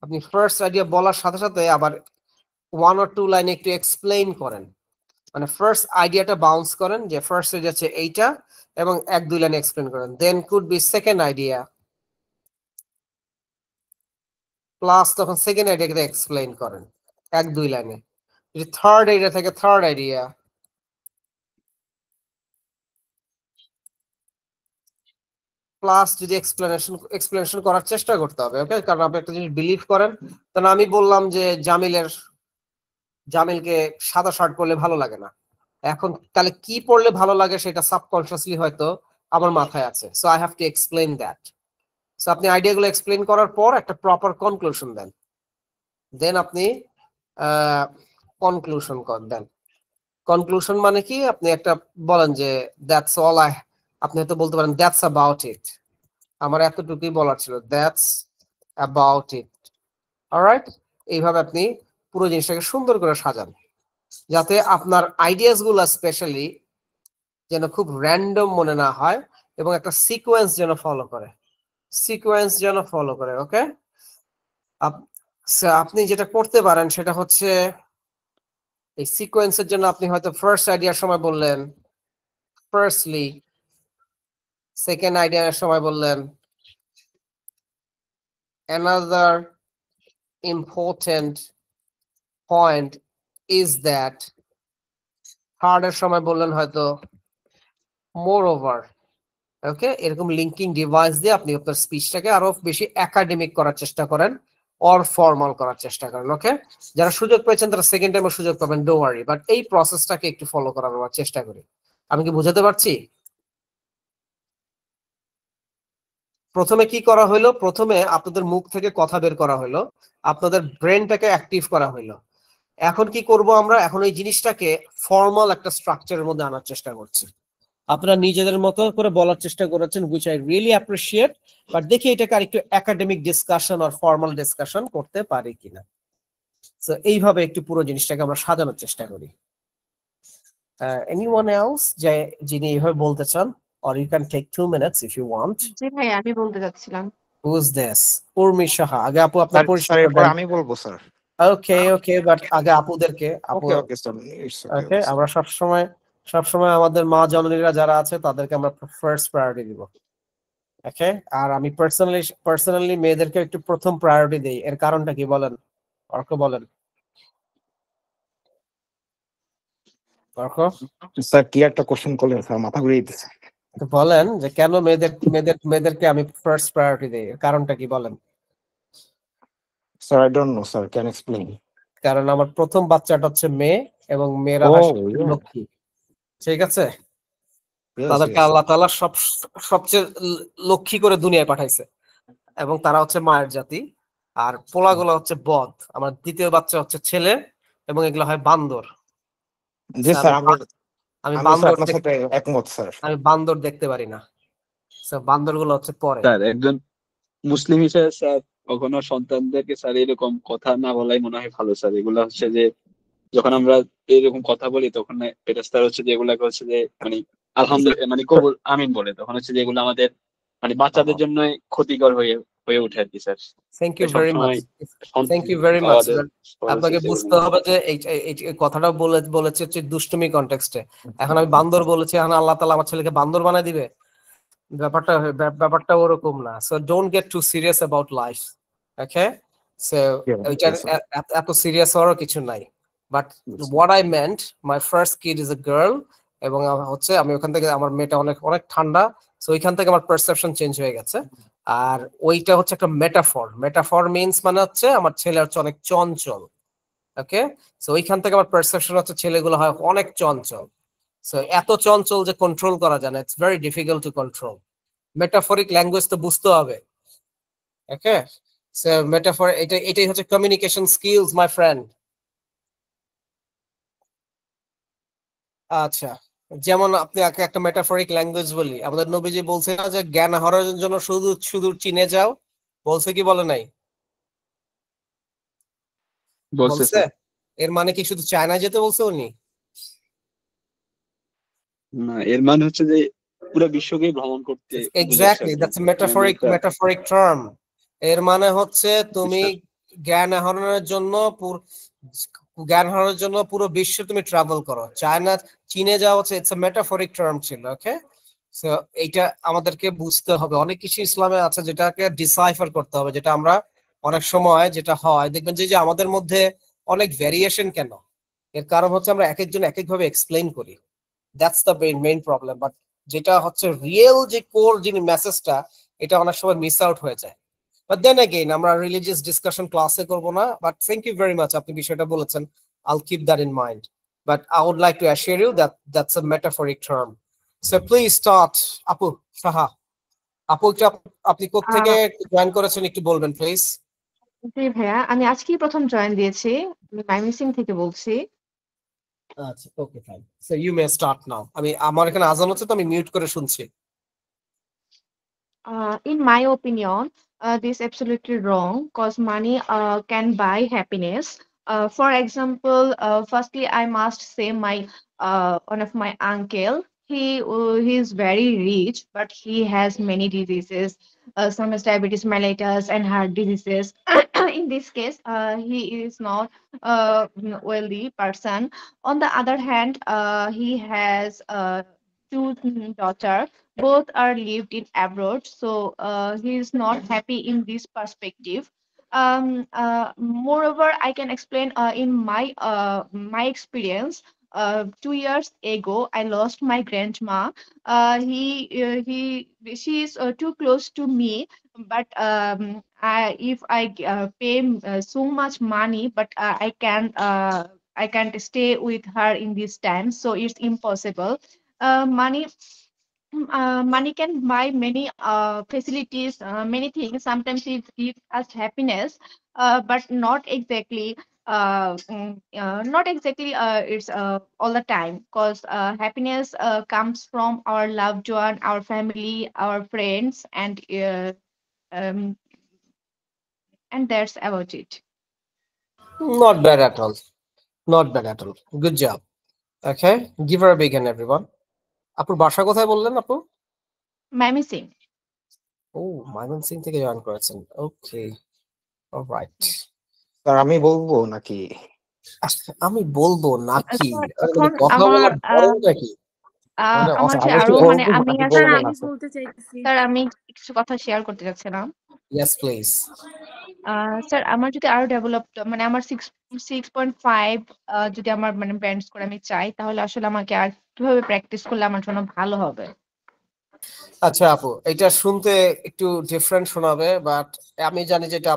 আপনি ফার্স্ট আইডিয়া বলার সাথে সাথে আবার 1 or 2 লাইনে একটু এক্সপ্লেইন করেন, মানে ফার্স্ট আইডিয়াটা বাউন্স করেন যে ফার্স্ট আইডিয়া হচ্ছে এইটা, এবং 1-2 লাইনে এক্সপ্লেইন করেন। Then could be second idea, plus তখন সেকেন্ড আইডিয়াকে এক্সপ্লেইন করেন 1-2 লাইনে। যদি থার্ড আইডিয়া থাকে, থার্ড আইডিয়া, প্লাস যদি এক্সপ্লেনেশন করার চেষ্টা করতে হবে। ওকে, কারণ আপনি একটা জিনিস বিলিভ করেন। তাহলে আমি বললাম যে জামিলকে সাদা শার্ট পরলে ভালো লাগে না, এখন তাহলে কি পরলে ভালো লাগে সেটা সাবকনসিয়াসলি হয়তো আমার মাথায় আছে, so I have to explain that. So আপনি আইডিয়াগুলো এক্সপ্লেইন করার পর একটা প্রপার কনক্লুশন দেন, দেন আপনি কনক্লুশন দেন। কনক্লুশন মানে কি, আপনি একটা বলেন যে দ্যাটস অল আপনি হয়তো বলতে পারেন দ্যাটস অ্যাবাউট ইট, আমার এতটুকুই বলার ছিল, দ্যাটস about it. অলরাইট, এইভাবে আপনি পুরো জিনিসটাকে সুন্দর করে সাজান যাতে আপনার আইডিয়াস গুলো স্পেশালি যেন খুব র্যান্ডম মনে না হয় এবং একটা সিকোয়েন্স যেন ফলো করে, ওকে? আপনি যেটা করতে পারেন সেটা হচ্ছে এই সিকোয়েন্সের জন্য আপনি হয়তো ফার্স্ট আইডিয়ার সময় বললেন ফার্স্টলি, সেকেন্ড আইডিয়ার সময় বললেন another important point is that, third এর সময় বললেন হয়তো moreover, ওকে? এরকম লিঙ্কিং ডিভাইস দিয়ে আপনি আপনার স্পিচটাকে আরো বেশি একাডেমিক করার চেষ্টা করেন অর ফর্মাল করার চেষ্টা করেন, ওকে? যারা সুযোগ পেয়েছেন তারা সেকেন্ড টাইমে সুযোগ পাবেন, ডোন্ট ওয়ারি, বাট এই প্রসেসটাকে একটু ফলো করার চেষ্টা করি। আমি কি বুঝাতে পারছি? প্রথমে কি করা হলো? প্রথমে আপনাদের মুখ থেকে কথা বের করা হলো, আপনাদের ব্রেনটাকে অ্যাক্টিভ করা হলো। এখন কি করব আমরা? এখন এই জিনিসটাকে ফর্মাল একটা স্ট্রাকচারের মধ্যে আনার চেষ্টা করছি। আপনারা নিজেদের মতো করে বলার চেষ্টা করেছেন, which I really appreciate, but দেখি এটাকে আরেকটু একাডেমিক ডিসকাশন আর ফর্মাল ডিসকাশন করতে পারি কিনা। সো এইভাবে একটু পুরো জিনিসটাকে আমরা সাজানোর চেষ্টা করি। এনিওয়ান এলস যিনি এইভাবে বলতে চান, or you can take 2 minutes if you want. জি ভাই, আমি বলতে যাচ্ছিলাম। Who's this? উর্মি সাহা। আগে আপু আপনার পরিচয় স্যার দেন। আমি বলবো স্যার। ওকে, বাট আগে আপুদেরকে, আপু, ওকে স্যার, ইটস ওকে? আমরা সবসময় আমাদের মা জননীরা যারা আছে তাদেরকে আমরা ফার্স্ট প্রায়োরিটি দিব, ওকে? আর আমি পার্সোনালি মেয়েদেরকে একটু প্রথম প্রায়োরিটি দেই। এর কারণটা কি বলেন? অর্ক বলেন। অর্ক স্যার কি একটা কোশ্চেন করলেন স্যার, মাথা ঘুরিয়ে দিতেছে। বলেন যে কেন মেয়েদেরকে আমি ফার্স্ট প্রায়োরিটি দেই, এর কারণটা কি বলেন? Sir I don't know sir, can explain. কারণ আমার প্রথম বাচ্চাটা হচ্ছে মেয়ে এবং মেয়েরা লক্ষ্মী, ঠিক আছে? তাদেরকে আল্লাহ তাআলা সবচেয়ে লক্ষ্মী করে দুনিয়ায় পাঠাইছে এবং তারা হচ্ছে মায়ের জাতি, আর পোলাগুলো হচ্ছে বদ। আমার দ্বিতীয় বাচ্চা হচ্ছে ছেলে এবং এগুলো হয় বান্দর। জি স্যার, আমি আপনার সাথে একমত স্যার। আমি বান্দর দেখতে পারি না, বান্দরগুলো হচ্ছে পরে। স্যার একজন মুসলিম হিসেবে স্যার কখনো সন্তানদেরকে স্যার এরকম কথা না বলাই মনে হয় ভালো স্যার। এগুলা হচ্ছে যে যখন আমরা এরকম কথা বলি তখন এটা স্যার হচ্ছে যে এগুলাকে হচ্ছে যে মানে আলহামদুলিল্লাহ মানে কবুল আমিন বলে, তখন হচ্ছে যে এগুলো আমাদের মানে বাচ্চাদের জন্য ক্ষতিকর হয়ে ওঠে আর কি sir. Thank you very much. আপনাকে বুঝতে হবে যে এই কথাটা বলেছে হচ্ছে দুষ্টুমি কনটেক্সটে। এখন আমি বান্দর বলেছি, এখন আল্লাহ তাআলা আমার ছেলেকে বান্দর বানায় দিবে? ব্যাপারটা ওরকম না। So don't get too serious about life, okay? So এটা এত সিরিয়াস হওয়ার কিছু নাই। But what I meant, my first kid is a girl, এবং হচ্ছে আমি ওখান থেকে আমার মেয়েটা অনেক ঠান্ডা, সো ওইখান থেকে আমার পারসেপশন চেঞ্জ হয়ে গেছে। আর ওইটা হচ্ছে একটা মেটাফর মিনস মানে হচ্ছে আমার ছেলে হচ্ছে অনেক চঞ্চল, ওকে? সো ওইখান থেকে আমার পারসেপশন হচ্ছে ছেলেগুলো হয় অনেক চঞ্চল। সো এত চঞ্চল যে কন্ট্রোল করা যায় না, it's very difficult to control. Metaphoric language তো বুঝতে হবে, ওকে? সো মেটাফর এটাই হচ্ছে কমিউনিকেশন স্কিলস মাই ফ্রেন্ড। আচ্ছা, যেমন আপনি একটা মেটাফরিক ল্যাঙ্গুয়েজ বলি, আমাদের নবীজি বলছে না যে জ্ঞান আহরণের জন্য শুধু চীনে যাও, বলছে কি বলে নাই? বলছে। এর মানে কি শুধু চায়না যেতে বলছে উনি? না, এর মানে হচ্ছে যে পুরো বিশ্বকে ভ্রমণ করতে। Exactly, that's metaphoric term. এর মানে হচ্ছে তুমি জ্ঞান আহরণের জন্য পুরো বিশ্ব তুমি ট্রাভেল করো। চীনে যাওয়া হচ্ছে ইটস আ মেটাফরিক টার্ম ছিল, ওকে? সো এইটা আমাদেরকে বুঝতে হবে। অনেক কিছু ইসলামে আছে যেটাকে ডিসাইফার করতে হবে, যেটা আমরা অনেক সময় যেটা হয় দেখবেন যে আমাদের মধ্যে অনেক ভ্যারিয়েশন কেন, এর কারণ হচ্ছে আমরা এক একজন এক একভাবে এক্সপ্লেইন করি। That's the main problem. But যেটা হচ্ছে রিয়েল যে কোর যিনি মেসেজটা, এটা অনেক সময় মিস আউট হয়ে যায়। বাট দেন এগেইন আমরা রিলিজিয়াস ডিসকাশন ক্লাসে করবো না। But thank you very much, আপনি বিষয়টা বলেছেন। I'll keep that in mind. But I would like to assure you that that's a metaphoric term. So please start, আপু সাহা। আপু আপনি কোথা থেকে জয়েন করেছেন একটু বলবেন প্লিজ? জি ভাইয়া, আমি আজকেই প্রথম জয়েন দিয়েছি, আমি মাইমিসিং থেকে বলছি। আচ্ছা, okay fine. So you may start now. আমার এখানে আজান হচ্ছে তো আমি মিউট করে শুনছি। In my opinion, this is absolutely wrong because money can buy happiness. For example, firstly, I must say my one of my uncle. He is very rich, but he has many diseases. Some is diabetes mellitus and heart diseases. In this case, he is not a wealthy person. On the other hand, he has two daughters. Both are lived in abroad, so he is not happy in this perspective. Moreover, I can explain in my experience. 2 years ago, I lost my grandma. She is too close to me, but if I pay so much money, but I can't stay with her in this time, so it's impossible. Money can buy many facilities, many things. Sometimes it gives us happiness, but not exactly it's all the time. Because happiness comes from our loved one, our family, our friends, um, and that's about it. Not bad at all. Not bad at all. Good job. Okay, give her a big hand, everyone. আপুর বাসা কোথায় বললেন আপু? Mami Singh. ও, ময়মনসিং থেকে join করেছেন। ওকে, alright. Sir আমি বলবো নাকি? আমি বলবো নাকি? স্যার, এখন কথা আমার বলার ধরনটা কি? মানে আমার যে আমি কি আরো মানে বলবো আমি নাকি আসলে বলবো আমি না স্যার? বলতে চাইতেছি। স্যার আমি কিছু কথা শেয়ার করতে চাচ্ছিলাম। Yes please. স্যার আমার যদি আরো ডেভেলপ মানে আমার 6.5 যদি আমার মানে ব্যান্ড স্কোর আমি চাই, তাহলে আসলে আমাকে আর কিভাবে প্র্যাকটিস করলে আমার জন্য ভালো হবে? আচ্ছা আপু, এটা শুনতে একটু ডিফারেন্ট শোনাবে, বাট আমি জানি যে এটা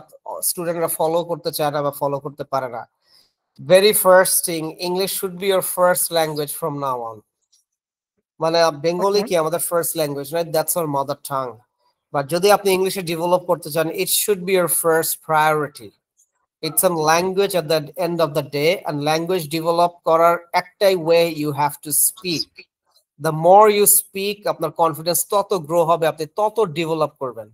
স্টুডেন্টরা ফলো করতে চায় না বা ফলো করতে পারে না। Very first thing, English should be your first language from now on. মানে বেঙ্গলি কি আমাদের first language, right? That's our mother tongue. But যদি আপনি ইংলিশে ডেভেলপ করতে চান, it should be your first priority. It's a language at the end of the day, and language develop করার একটাই way, you have to speak. The more you speak, আপনার confidence তত grow হবে, আপনি তত ডেভেলপ করবেন।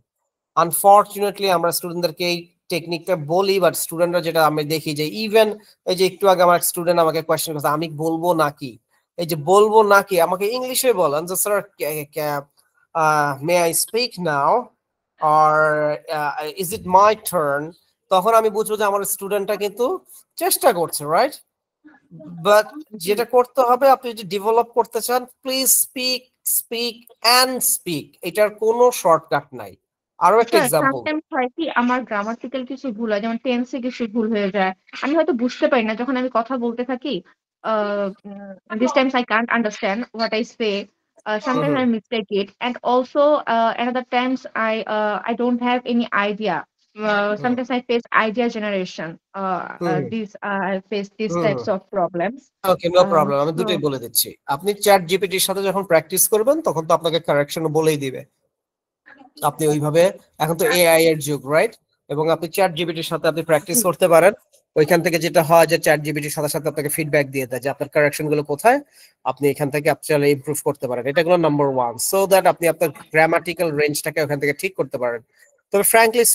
আনফরচুনেটলি আমরা স্টুডেন্টদেরকে এই টেকনিকটা বলি, বাট স্টুডেন্টরা যেটা আমি দেখি যে ইভেন এই যে একটু আগে আমার স্টুডেন্ট আমাকে কোয়েশ্চেন করছে, আমি বলবো নাকি, এই যে বলবো নাকি আমাকে ইংলিশে বলেন যে sir may I speak now or is it my turn, তখন আমি বুঝবো যে আমার স্টুডেন্টটা কিন্তু চেষ্টা করছে, রাইট? বাট যেটা করতে হবে, আপনি যদি ডেভেলপ করতে চান, please speak speak and speak, এটার কোনো শর্টকাট নাই। আরো একটা এক্সাম্পল, সামটাইমস হয় কি আমার গ্রামাটিক্যাল কিছু ভুল হয়, যেমন টেন্সে কিছু ভুল হয়ে যায়, আমি হয়তো বুঝতে পারি না যখন আমি কথা বলতে থাকি। This Times I can't understand what I say, sometimes I mistake it, and also another times I don't have any idea. Sometimes I face idea generation. I face these types of problems. Okay, no problem, আমি So দুটোই বলে দিচ্ছি। আপনি chat জিপিটির সাথে যখন practice করবেন, তখন তো আপনাকে কারেকশন বলেই দিবে। আপনি ওইভাবে, এখন তো এআই এর যুগ, রাইট? এবং আপনি চ্যাট জিপিটির সাথে আপনি প্র্যাকটিস করতে পারেন। ওইখান থেকে যেটা হয় যে চ্যাট জিপিটির সাথে সাথে আপনাকে ফিডব্যাক দিয়ে দেয় যে আপনার কারেকশন গুলো কোথায়, আপনি এখান থেকে অ্যাকচুয়ালি ইমপ্রুভ করতে পারেন। এটা হলো নাম্বার 1, সো দ্যাট আপনি আপনার গ্রামাটিক্যাল রেঞ্জটাকে ওখান থেকে ঠিক করতে পারেন। তবে ফ্র্যাঙ্কলি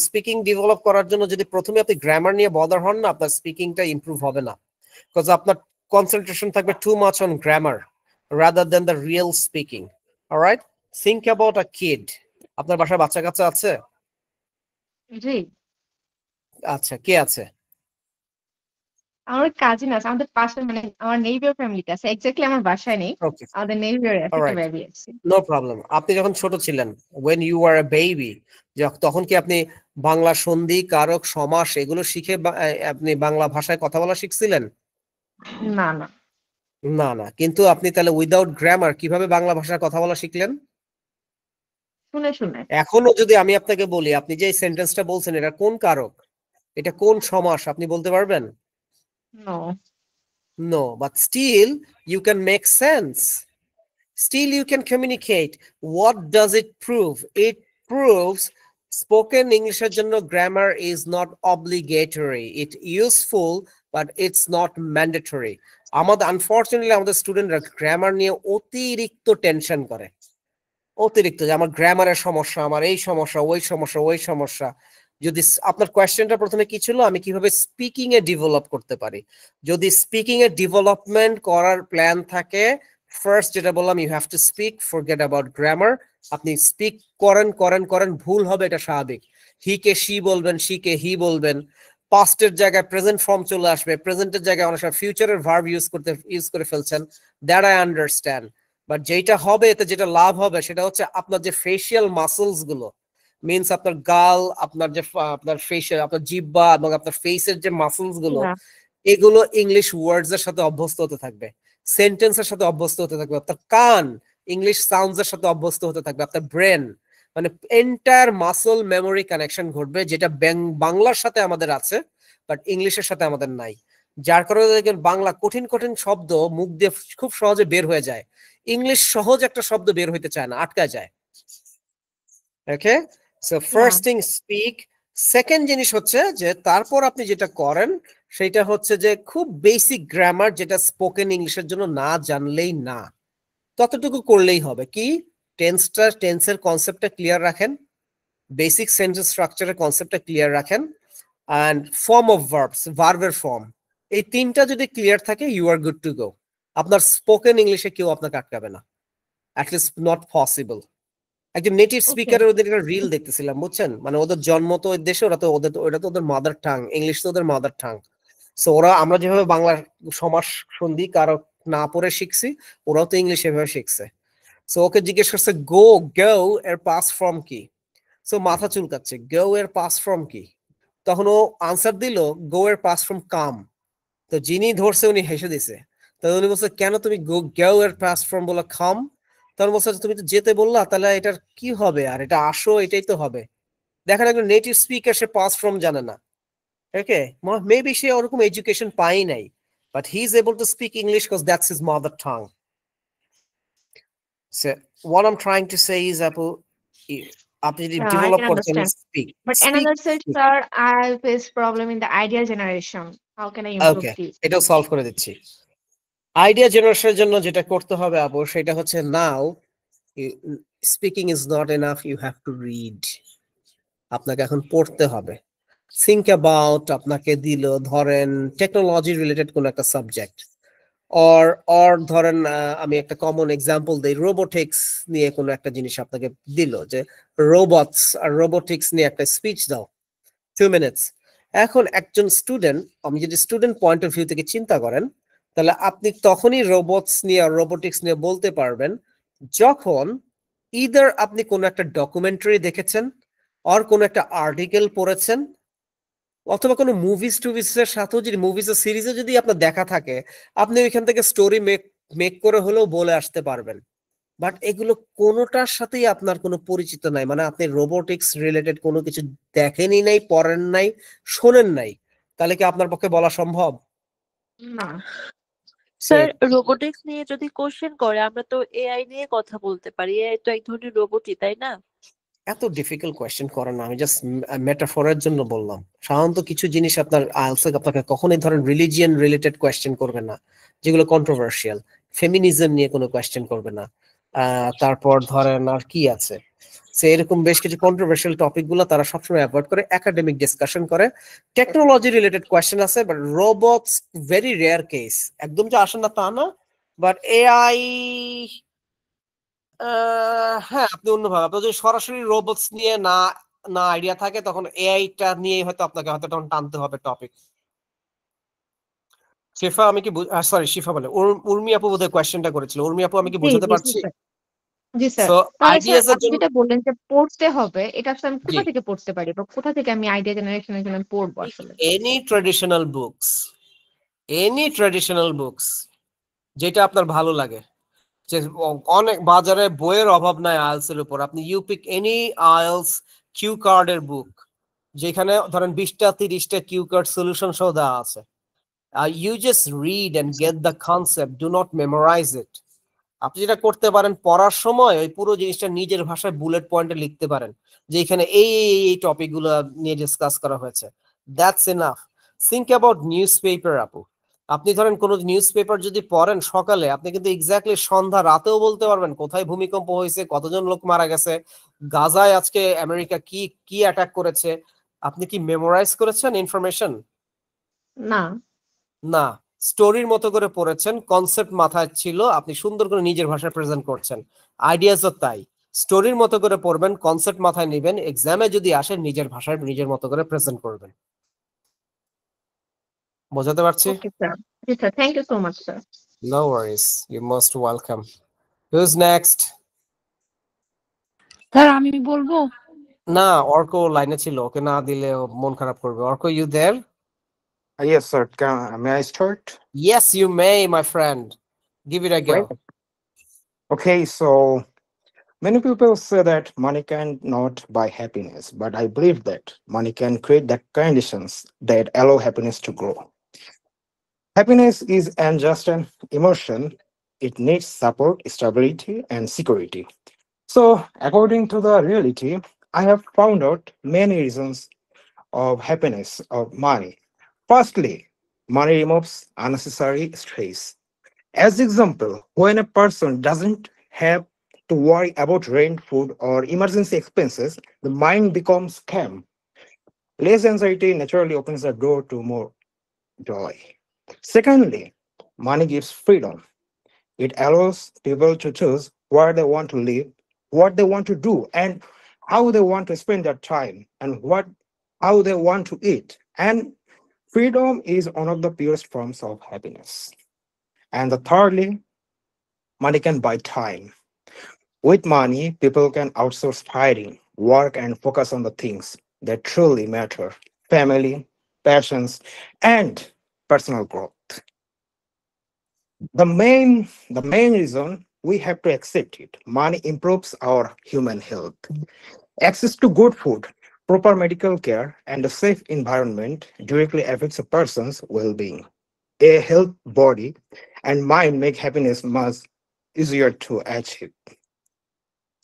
স্পিকিং ডেভেলপ করার জন্য যদি প্রথমে আপনি গ্রামার নিয়ে বদার হন না, আপনার স্পিকিংটা ইমপ্রুভ হবে না, বিকজ আপনার কনসেন্ট্রেশন থাকবে too much on grammar rather than the real speaking. Alright, think about a kid. আপনার বাসায় বাচ্চা কাচ্চা আছে? জি, আচ্ছা, কে আছে? আমার কাজিন আছে, আমাদের পাশে মানে আমার নেইবার ফ্যামিলিতে আছে, এক্স্যাক্টলি আমার বাসায় নেই, ওকে, আমাদের নেইবার আছে, একটা অলরাইট, বেবি আছে। No problem. আপনি যখন ছোট ছিলেন, when you were a baby, তখন কি আপনি বাংলা সন্ধি, কারক, সমাস এগুলো শিখে আপনি বাংলা ভাষায় কথা বলা শিখছিলেন? না না, না না, কিন্তু আপনি তাহলে উইদাউট গ্রামার কিভাবে বাংলা ভাষায় কথা বলা শিখলেন? শুনে শুনে। এখনো যদি আমি আপনাকে বলি, আপনি যে সেন্টেন্সটা বলছেন, এটা কোন কারক, এটা কোন সমাস, আপনি বলতে পারবেন? No. No, but still you can make sense. Still you can communicate. What does it prove? It proves spoken English এর জন্য grammar is not obligatory. It's useful, but it's not mandatory. আমাদের আনফরচুনেটলি আমাদের স্টুডেন্টরা grammar নিয়ে অতিরিক্ত tension করে, অতিরিক্ত যে আমার গ্রামারের সমস্যা, আমার এই সমস্যা, ওই সমস্যা, ওই সমস্যা। যদি আপনার কোয়েশ্চেনটা প্রথমে কি ছিল, আমি কিভাবে স্পিকিং এ ডেভেলপ করতে পারি, যদি স্পিকিং এ ডেভেলপমেন্ট করার প্ল্যান থাকে, ফার্স্ট যেটা বললাম, you have to speak, forget about grammar. আপনি স্পিক করেন করেন করেন, ভুল হবে, এটা স্বাভাবিক। হি কে শি বলবেন, শি কে হি বলবেন, পাস্টের জায়গায় প্রেজেন্ট ফর্ম চলে আসবে, প্রেজেন্টের জায়গায় অনেক সময় ফিউচারের ভার্ব ইউজ করে ফেলছেন, দ্যাট আই আন্ডারস্ট্যান্ড। বাট যেটা হবে, এতে যেটা লাভ হবে সেটা হচ্ছে আপনার যে ফেশিয়াল মাসলস গুলো, মিনস আপনার গাল, আপনার যে আপনার ফেশিয়াল, আপনার জিহ্বা এবং আপনার ফেসের যে মাসলস গুলো, Yeah. এগুলো ইংলিশ ওয়ার্ডস এর সাথে অভ্যস্ত হতে থাকবে, সেন্টেন্সের সাথে অভ্যস্ত হতে থাকবে, আপনার কান ইংলিশ সাউন্ডস এর সাথে অভ্যস্ত হতে থাকবে, আপনার ব্রেন, মানে এন্টায়ার মাসল মেমোরি কানেকশন ঘটবে, যেটা বাংলার সাথে আমাদের আছে বাট ইংলিশের সাথে আমাদের নাই। যার কারণে দেখেন বাংলা কঠিন কঠিন শব্দ মুখ দিয়ে খুব সহজে বের হয়ে যায়, ইংলিশ সহজ একটা শব্দ বের হইতে চায় না, আটকা যায়। Okay, so first thing speak. Second জিনিস হচ্ছে যে তারপর আপনি যেটা করেন সেটা হচ্ছে যে খুব বেসিক গ্রামার, যেটা স্পোকেন ইংলিশের জন্য না জানলেই না, ততটুকু করলেই হবে। কি, টেন্সের কনসেপ্টটা ক্লিয়ার রাখেন, বেসিক সেন্টেন্স স্ট্রাকচারের কনসেপ্টটা ক্লিয়ার রাখেন, অ্যান্ড ফর্ম অফ ভার্বস, ভার্বের ফর্ম, এই তিনটা যদি ক্লিয়ার থাকে, you are good to go. আপনার স্পোকেন ইংলিশে কেউ আপনাকে আটকাবে না, অ্যাটলিস্ট নট পসিবল। একজন নেটিভ স্পিকারের ওদের একটা রিল দেখতেছিলাম, বুঝছেন, মানে ওদের জন্ম তো ওই দেশে, ওরা তো ওটা তো ওদের মাদার টাং, ইংলিশ তো ওদের মাদার টাং। সো ওরা, আমরা যেভাবে বাংলা সমাস সন্ধি কারো না পড়ে শিখছি, ওরাও তো ইংলিশ এভাবে শিখছে। সো ওকে জিজ্ঞেস করছে গো এর পাস ফর্ম কি, সো মাথা চুলকাচ্ছে, গো এর পাস ফর্ম কি, তখন ও আনসার দিল গো এর পাস ফর্ম কাম। তো যিনি ধরছে উনি হেসে দিছে, তো উনি বলছে কেন তুমি গো এর পাস ফর্ম বলে খাম, তখন বলছে তুমি তো যেতে বললা, তাহলে এটার কি হবে, আর এটা আসো, এটাই তো হবে। দেখেন একজন নেটিভ স্পিকার, সে পাস ফর্ম জানে না, ওকে, মেবি সে ওরকম এডুকেশন পাই নাই, but he is able to speak English because that's his mother tongue. So what I'm trying to say is, আপু, আপনি যদি Yeah, I ডেভেলপ can করতে understand. Speak, But another side, sir, I face problem in the idea generation. How can I improve okay, this? এটাও solve করে দিচ্ছি। Idea জেনারেশনের জন্য যেটা করতে হবে আপু, সেটা হচ্ছে now speaking is not enough, you have to read. আপনাকে এখন পড়তে হবে। থিঙ্ক অ্যাবাউট, আপনাকে দিল ধরেন টেকনোলজি রিলেটেড কোন একটা সাবজেক্ট, অর ধরেন আমি একটা কমন এক্সাম্পল দিই, রোবোটিক্স নিয়ে কোনো একটা জিনিস আপনাকে দিল, যে রোবটস আর রোবোটিক্স নিয়ে একটা স্পিচ দাও 2 মিনিটস। এখন একজন স্টুডেন্ট, আমি যদি স্টুডেন্ট পয়েন্ট অফ ভিউ থেকে চিন্তা করেন, তাহলে আপনি তখনই রোবটস নিয়ে আর রোবোটিক্স নিয়ে বলতে পারবেন যখন ইদার আপনি কোনো একটা ডকুমেন্টারি দেখেছেন, আর কোনো একটা আর্টিকেল পড়েছেন, অথবা কোনো মুভিজ টুভিজের সাথেও, যদি মুভিজ সিরিজে যদি আপনার দেখা থাকে, আপনি ওইখান থেকে স্টোরি মেক করে হলেও বলে আসতে পারবেন। বাট এগুলো কোনোটার সাথেই আপনার কোনো পরিচিত নাই, মানে আপনি রোবোটিক্স রিলেটেড কোনো কিছু দেখেনি নাই, পড়েন নাই, শোনেন নাই, তাহলে কি আপনার পক্ষে বলা সম্ভব? না। স্যার, রোবোটিক্স নিয়ে যদি কোশ্চেন করে, আমরা তো এআই নিয়ে কথা বলতে পারি, এআই তো এক ধরনের রোবটই, তাই না? এত ডিফিকাল্ট কোয়েশ্চেন করেন না, আমি জাস্ট মেটাফরের জন্য বললাম। সাধারণত কিছু জিনিস আপনার আইএলটিএস আপনাকে কখনোই ধরেন রিলিজিয়ন রিলেটেড কোয়েশ্চেন করবে না, যেগুলো কন্ট্রোভার্সিয়াল। ফেমিনিজম নিয়ে কোনো কোয়েশ্চেন করবে না। তারপর ধরেন আর কি আছে, সে এরকম বেশ কিছু কন্ট্রোভার্সিয়াল টপিক গুলো তারা সবসময় অ্যাভয়েড করে, একাডেমিক ডিসকাশন করে। টেকনোলজি রিলেটেড কোয়েশ্চেন আছে, but robots very rare case, একদম যে আসে না তা না। বাট এআই, হ্যাঁ, আপনি অন্যভাবে, আপনার যদি সরাসরি রোবটস নিয়ে না না আইডিয়া থাকে, তখন এআইটা নিয়ে হয়তো আপনাকে হয়তো তখন টানতে হবে টপিক। শিফা, আমি কি সরি শিফা বলে উর্মি আপু বোধহয় কোয়েশ্চেনটা করেছিল। উর্মি আপু, আমি কি বোঝাতে পারছি? জি স্যার। সো তাহলে স্যার, আইডিয়াস এর আপনি জন্য, যেটা বললেন যে পড়তে হবে, এটা আসলে আমি জি, কোথা থেকে পড়তে পারি, বা কোথা থেকে আমি আইডিয়া জেনারেশনের জন্য পড়বো আসলে? এনি ট্র্যাডিশনাল বুকস, যেটা আপনার ভালো লাগে। যে অনেক বাজারে বইয়ের অভাব নাই আইএলটিএস এর উপর, আপনি you pick any IELTS Q কার্ডের বুক, যেখানে ধরেন 20টা 30টা কিউ কার্ড সলিউশন সহ দেওয়া আছে। You just read and get the concept, do not memorize it. আপনি যেটা করতে পারেন, পড়ার সময় ওই পুরো জিনিসটা নিজের ভাষায় বুলেট পয়েন্টে লিখতে পারেন, যে এখানে এই টপিক গুলো নিয়ে ডিসকাস করা হয়েছে। That's enough. Think about news paper আপু, আপনি ধরেন কোনো নিউজ পেপার যদি পড়েন সকালে, আপনি কিন্তু এক্স্যাক্টলি সন্ধ্যা রাতেও বলতে পারবেন কোথায় ভূমিকম্প হয়েছে, কতজন লোক মারা গেছে, গাজায় আজকে আমেরিকা কি কি অ্যাটাক করেছে। আপনি কি মেমোরাইজ করেছেন ইনফরমেশন? না। না, স্টোরির মতো করে পড়েছেন, কনসেপ্ট মাথায় ছিল, আপনি সুন্দর করে নিজের ভাষায় প্রেজেন্ট করছেন। আইডিয়াসও তাই, স্টোরির মতো করে পড়বেন, কনসেপ্ট মাথায় নেবেন, এক্সামে যদি আসে নিজের ভাষায় নিজের মতো করে প্রেজেন্ট করবেন। বোঝাতে পারছি? Okay sir. জি sir, thank you so much sir. No worries, you're most welcome. Who's next? Sir আমি বলবো? না, অর্ক লাইনে ছিল, ওকে না দিলে ও মন খারাপ করবে। Arka, you there? Yes, sir. May I start? Yes, you may, my friend. Give it a go. Right. Okay, so many people say that money cannot buy happiness, but I believe that money can create the conditions that allow happiness to grow. Happiness is just an emotion. It needs support, stability, and security. So, according to the reality, I have found out many reasons of happiness of money. Firstly, money removes unnecessary stress. As example, when a person doesn't have to worry about rent, food, or emergency expenses, the mind becomes calm. Less anxiety naturally opens the door to more joy. Secondly, money gives freedom. It allows people to choose where they want to live, what they want to do, and how they want to spend their time, and how they want to eat. And freedom is one of the purest forms of happiness. And thirdly, money can buy time. With money, people can outsource fighting, work, and focus on the things that truly matter: family, passions, and personal growth. The main reason we have to accept it: money improves our human health. Access to good food, proper medical care, and a safe environment directly affects a person's well-being. A healthy body and mind make happiness much easier to achieve.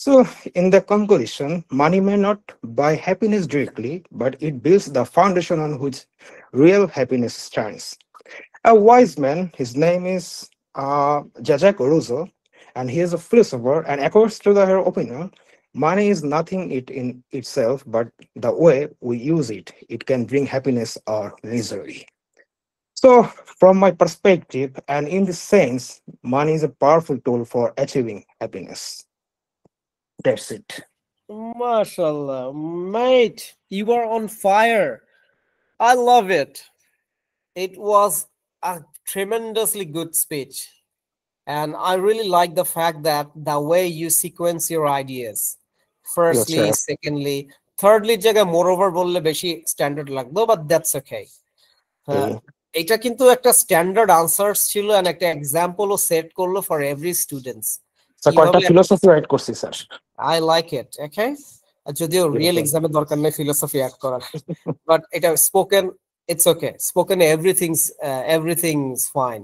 So, in the conclusion, money may not buy happiness directly, but it builds the foundation on which real happiness stands. A wise man, his name is Jacques Rousseau, and he is a philosopher. And according to her opinion, money is nothing in itself, but the way we use it. It can bring happiness or misery. So, from my perspective, and in this sense, money is a powerful tool for achieving happiness. That's it. MashaAllah, mate, you are on fire. I love it. It was a tremendously good speech. And I really like the fact that the way you sequence your ideas. Firstly, Yes, sir. secondly, thirdly, জায়গায় moreover বললে বেশি standard লাগতো, but that's okay. Okay. এটা কিন্তু একটা standard answers ছিল, and একটা এক্সাম্পলও set করলো for every students. So, কয়টা philosophy write করছি sir? I like it, okay? যদিও রিয়েল এক্সামে দরকার নেই ফিলোসফি অ্যাড করার, বাট এটা spoken, it's okay. Spoken everythings fine.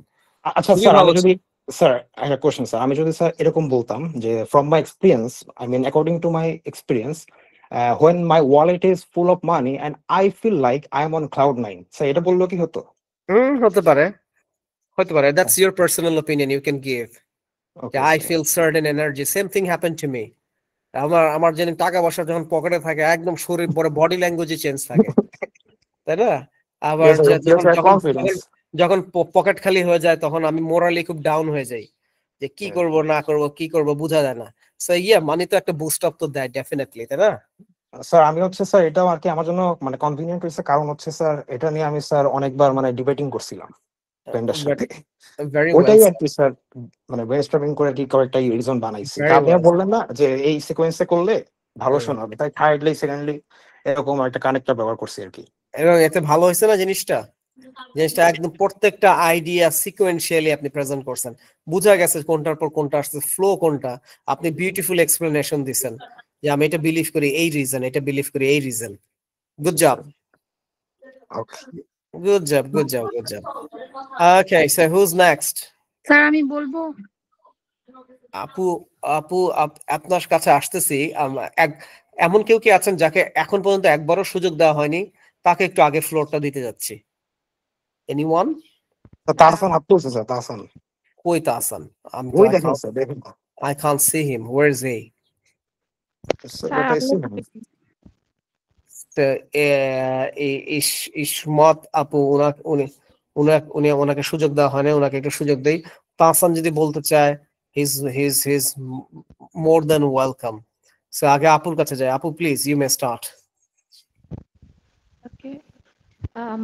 আচ্ছা স্যার, আমি যদি স্যার একটা কোশ্চেন স্যার, আমি যদি স্যার এরকম বলতাম যে from my experience, I mean according to my experience, when my wallet is full of money and I feel like I am on cloud 9, sir এটা বললো কি হতো? হতে পারে, that's your personal opinion you can give. Okay, I feel certain energy, same thing happened to me. আমার যেন টাকা পয়সা যখন পকেটে থাকে একদম শরীর পরে বডি ল্যাঙ্গুয়েজে চেঞ্জ থাকে, তাই না? আবার যখন পকেট খালি হয়ে যায় তখন আমি মোরালি খুব ডাউন হয়ে যাই, যে কি করব না করব বোঝা যায় না। সো মানি তো একটা বুস্ট আপ তো দেয় ডেফিনেটলি, তাই না? স্যার আমি হচ্ছে স্যার এটাও আর কি আমার জন্য মানে কনভিনিয়েন্ট হয়েছে, কারণ হচ্ছে স্যার এটা নিয়ে আমি স্যার অনেকবার মানে ডিবেটিং করছিলাম ফ্রেন্ডের সাথে। ওটাই আর কি স্যার মানে ব্রেনস্টর্মিং করে কি করে একটা রিজন বানাইছি। আপনি বললেন না যে এই সিকোয়েন্সে করলে ভালো শোনাবে, তাই থার্ডলি সেকেন্ডলি এরকম একটা কানেক্টর ব্যবহার করছি আর কি। এবং এতে ভালো হয়েছে না জিনিসটা একদম প্রত্যেকটা আইডিয়া সিকোয়েন্সিয়ালি আপনি প্রেজেন্ট করছেন, বোঝা গেছে কোনটার পর কোনটা আসছে, ফ্লো কোনটা। আপনি বিউটিফুল এক্সপ্লেনেশন দিছেন যে আমি এটা বিলিভ করি এই রিজন, এটা বিলিভ করি এই reason. Good job, good job, good job, good job. Okay, so who's next? Sir আমি বলবো? আপু আপনার কাছে আসতেছি। এমন কেউ কি আছেন যাকে এখন পর্যন্ত একবারও সুযোগ দেওয়া হয়নি? তাকে একটু আগে ফ্লোরটা দিতে যাচ্ছি। এনিওয়ান? তাহসান হাত তুলছে স্যার, তাহসান কই তাহসান? আমি তো ওই দেখেন স্যার, দেখেন I can't see him. Where is he? Sir, sir ওটা আপনি এসে তো ইসমত আপু ওনাকে সুযোগ দেওয়া হয় না, ওনাকে একটু সুযোগ দেই। তাহসান যদি বলতে চায়, he's more than welcome. So আগে আপুর কাছে যাই। আপু please, you may start. Okay.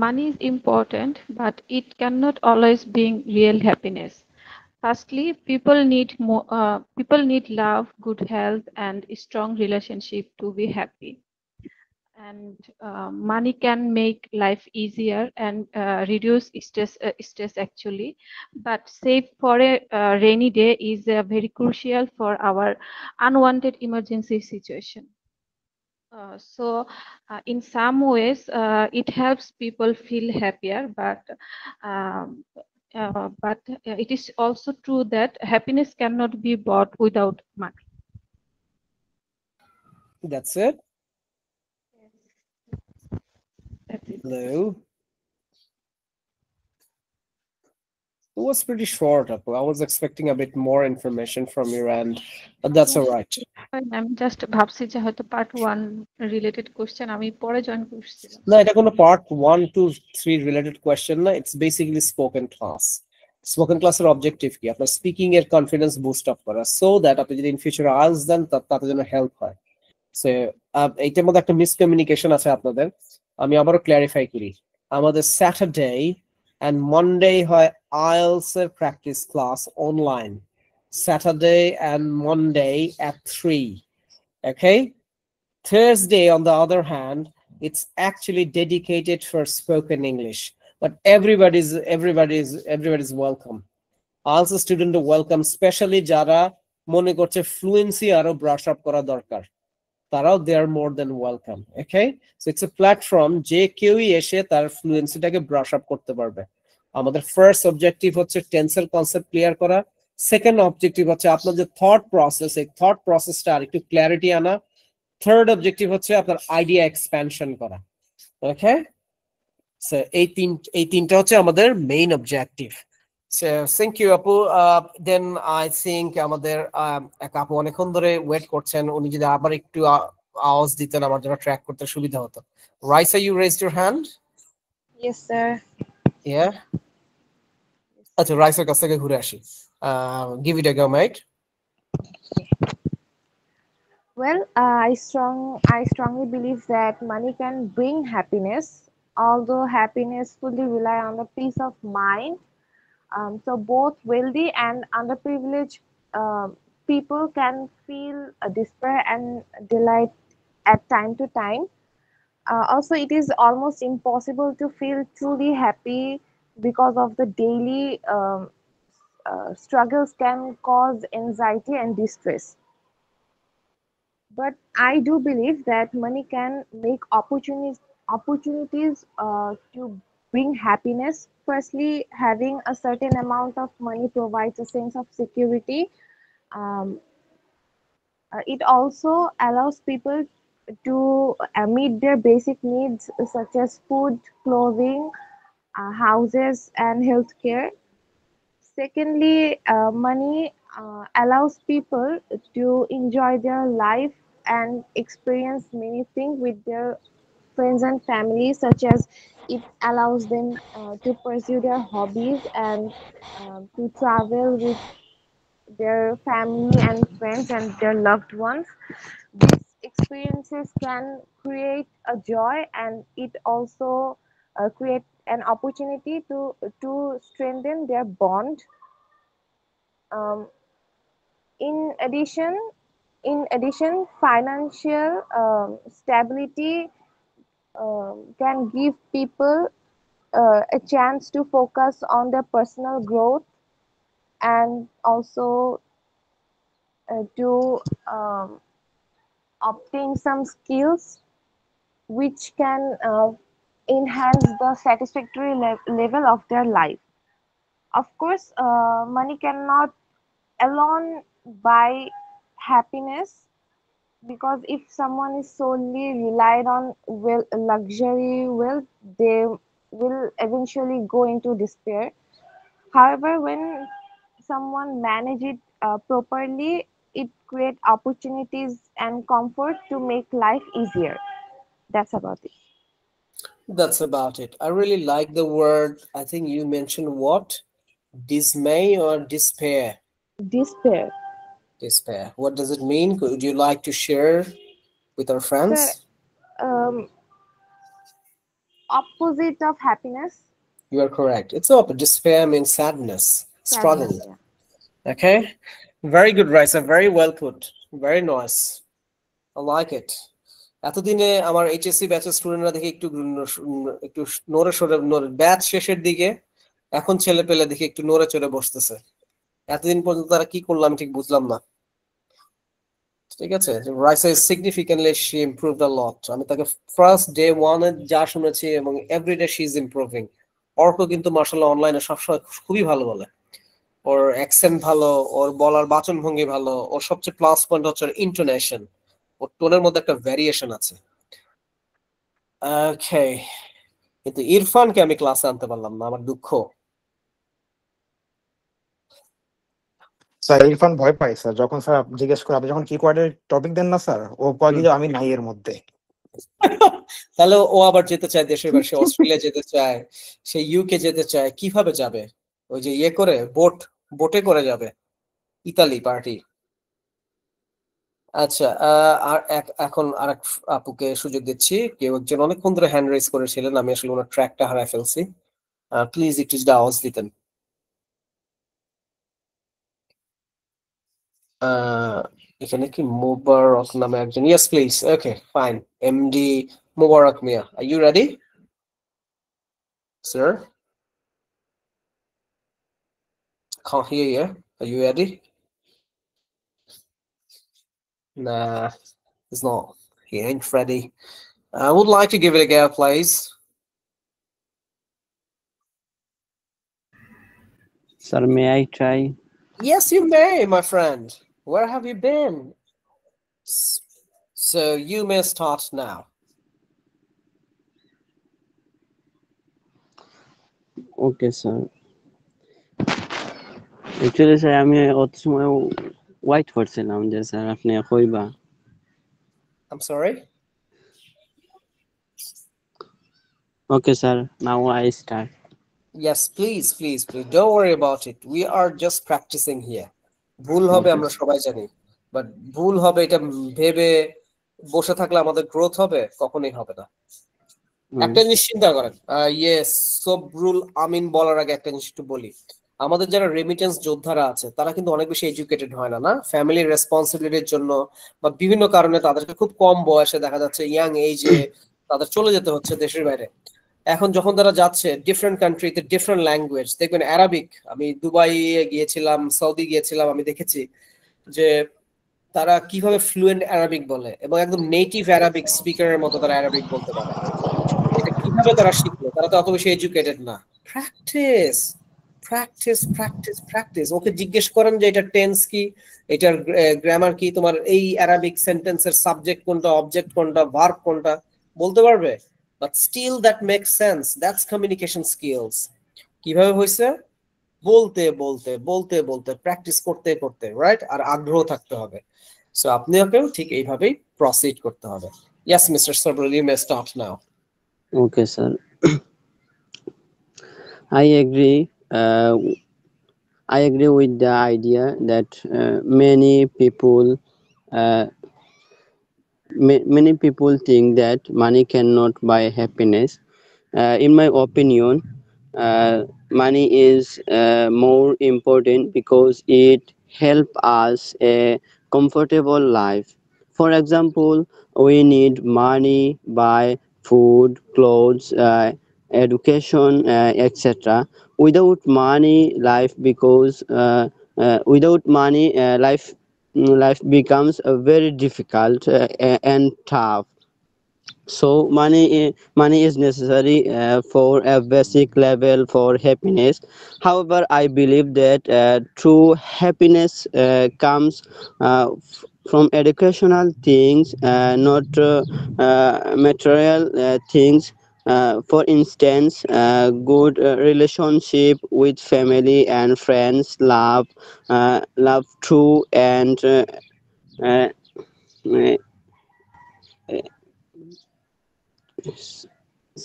Money is important, but it cannot always bring real happiness. Firstly, people need love, good health, and a strong relationship to be happy. And money can make life easier and reduce stress actually. But save for a rainy day is very crucial for our unwanted emergency situation. So, in some ways, it helps people feel happier, um, but it is also true that happiness cannot be bought without money. That's it. That's it. Hello. It was pretty short, Apu. I was expecting a bit more information from your end, but that's all right. আমি just ভাবছি যে হয়তো part 1 related question আমি পরে join করছিলাম। না, এটা কোনো পার্ট 1 2 3 রিলেটেড কোয়েশ্চেন না, it's basically spoken class. Spoken ক্লাসের অবজেক্টিভ কি? আপনার স্পিকিং এর কনফিডেন্স বুস্ট আপ করা, সো দ্যাট আপনি যদি ইন ফিউচারে আইএলটিএস দেন তাতে যেন হেল্প হয়। সো এইটার মধ্যে একটা মিসকমিউনিকেশন আছে আপনাদের, আমি আবারও ক্ল্যারিফাই করি। আমাদের স্যাটারডে এন্ড মন্ডে হয় আইএলটিএস এর practice class online, Saturday and Monday at 3. Okay? Thursday, on the other hand, it's actually dedicated for spoken English. But everybody's welcome. Also, student welcome, especially যারা মনে করছে fluency আরো brush up করা দরকার, তারাও they are more than welcome. Okay? So it's a platform যে কেউই এসে তার ফ্লুয়েন্সিটাকে ব্রাশ আপ করতে পারবে। আমাদের ফার্স্ট অবজেক্টিভ হচ্ছে টেন্সের কনসেপ্ট ক্লিয়ার করা। সেকেন্ড অবজেক্টিভ হচ্ছে আপনার যে থট প্রসেস, এই থট প্রসেসটা আর একটু ক্ল্যারিটি আনা। থার্ড অবজেক্টিভ হচ্ছে আপনার আইডিয়া এক্সপ্যানশন করা। ওকে, সো এই তিনটা হচ্ছে আমাদের main objective. So thank you আপু। দেন আই থিংক আমাদের এক আপু অনেকক্ষণ ধরে ওয়েট করছেন, উনি যদি আবার একটু আওয়াজ দিতেন আমার জন্য ট্র্যাক করতে সুবিধা হতো। Raisa, you raised your hand? Yes, sir. Yeah, আচ্ছা, রাইসার কাছ থেকে ঘুরে আসি। Give it a go, mate. Well, I strongly believe that money can bring happiness, although happiness fully rely on the peace of mind. So both wealthy and underprivileged people can feel despair and delight at time to time. Also, it is almost impossible to feel truly happy because of the daily struggles can cause anxiety and distress. But I do believe that money can make opportunities to bring happiness. Firstly, having a certain amount of money provides a sense of security. Um, it also allows people to meet their basic needs such as food, clothing, houses, and healthcare. Secondly, money allows people to enjoy their life and experience many things with their friends and family, such as it allows them to pursue their hobbies and to travel with their family and friends and their loved ones. These experiences can create a joy, and it also create an opportunity to strengthen their bond. Um, in addition, financial stability can give people a chance to focus on their personal growth and also to obtain some skills which can enhance the satisfactory level of their life. Of course, money cannot alone buy happiness, because if someone is solely relied on luxury wealth, they will eventually go into despair. However, when someone manage it properly, it create opportunities and comfort to make life easier. That's about it. That's about it. I really like the word. I think you mentioned what? Dismay or despair? Despair. Despair. What does it mean? Would you like to share with our So, friends? um, opposite of happiness, You are correct. It's open. Despair means sadness, sadness. struggle. Yeah. Okay. Very good, Raisa. Very well put. Very nice. I like it. এতদিনে আমার HSC ব্যাচের স্টুডেন্টরা দেখে একটু নড়ে সরে batch শেষের দিকে এখন ছেলে পেলে দেখে একটু নড়ে চড়ে বসতেছে। এতদিন পর্যন্ত তারা কি করলাম ঠিক বুঝলাম না। ঠিক আছে, Raisa is significantly she improved a lot. আমি তাকে ফার্স্ট ডে ওয়ানে যা শুনেছি এবং everyday she is improving. Arko কিন্তু মার্শাল্লাহ অনলাইনে সবসময় খুবই ভালো বলে, ওর অ্যাকসেন্ট ভালো, ওর বলার বাচনভঙ্গি ভালো, ওর সবচেয়ে প্লাস পয়েন্ট হচ্ছে ইন্টোনেশন, ওর টোনের মধ্যে একটা ভ্যারিয়েশন আছে। ওকে, কিন্তু ইরফানকে আমি ক্লাসে আনতে পারলাম না, আমার দুঃখ। স্যার ইরফান ভয় পাই স্যার, যখন স্যার জিজ্ঞেস করে আপনি যখন কি কোয়ার্ডের টপিক দেন না স্যার, ও কয় কি যে আমি নাই এর মধ্যে। তাহলে ও আবার যেতে চায় দেশের বাড়ি, সে অস্ট্রেলিয়া যেতে চায়, সে ইউকে যেতে চায়, কিভাবে যাবে? ওই যে ইয়ে করে বোটে করে যাবে ইতালি পার্টি। আচ্ছা, আর এখন আরেক আপুকে সুযোগ দিচ্ছি। কেউ একজন অনেকক্ষণ ধরে হ্যান্ড রেজ করেছিলেন, আমি আসলে ওনার ট্র্যাকটা হারায় ফেলছি। প্লিজ একটু যদি আওয়াজ দিতেন। এখানে কি মোবারক নামে একজন? Yes please. Okay fine. MD Mobarak Mia, are you ready sir? Can't hear you. Are you ready? Nah, he's not. He ain't ready. I would like to give it a go, please. Sir, may I try? Yes, you may, my friend. Where have you been? So you may start now. Okay, sir. Actually, sir, আমি অত সময় white করছিলাম যে sir আপনি কইবা। I'm sorry? Okay, sir. Now I start. Yes, please. Don't worry about it. We are just practicing here. ভুল হবে Okay, আমরা সবাই জানি, বাট ভুল হবে এটা ভেবে বসে থাকলে আমাদের গ্রোথ হবে? কখনোই হবে না। একটা জিনিস চিন্তা করেন, ইয়েস সবরুল আমিন বলার আগে একটা জিনিস একটু বলি। আমাদের যারা রেমিটেন্স যোদ্ধারা আছে তারা কিন্তু অনেক বেশি এডুকেটেড হয় না, ফ্যামিলির রেসপন্সিবিলিটির জন্য বা বিভিন্ন কারণে তাদেরকে খুব কম বয়সে দেখা যাচ্ছে ইয়াং এজে তাদের চলে যেতে হচ্ছে দেশের বাইরে। এখন যখন তারা যাচ্ছে ডিফারেন্ট কান্ট্রিতে, ডিফারেন্ট ল্যাঙ্গুয়েজ, দেখবেন অ্যারাবিক, আমি দুবাই গিয়েছিলাম, সৌদি গিয়েছিলাম, আমি দেখেছি যে তারা কিভাবে ফ্লুয়েন্ট অ্যারাবিক বলে এবং একদম নেটিভ অ্যারাবিক স্পিকারের মতো তারা অ্যারাবিক বলতে পারে। এটা কিভাবে তারা শিখলো? তারা তো অত বেশি এডুকেটেড না। Practice practice practice practice. Okay জিজ্ঞেস করেন যে এটা টেন্স কি, এটার গ্রামার কি, তোমার এই অ্যারাবিক সেন্টেন্সের সাবজেক্ট কোনটা, অবজেক্ট কোনটা, ভার্ব কোনটা, বলতে পারবে। But still that makes sense, that's communication skills. কিভাবে হয়েছে? বলতে বলতে বলতে বলতে প্র্যাকটিস করতে করতে, রাইট? আর আগ্রহ থাকতে হবে। সো আপনাকেও ঠিক এইভাবেই প্রসিড করতে হবে। Yes mister Sabrul, you may start now. Okay, sir. I agree. I agree with the idea that many people think that money cannot buy happiness. In my opinion, money is more important because it help us a comfortable life. For example, we need money buy food, clothes, education, etc. Without money, without money, life becomes very difficult and tough. So money is necessary for a basic level for happiness. However, I believe that true happiness comes from educational things, not material things. For instance, good relationship with family and friends, love true and uh,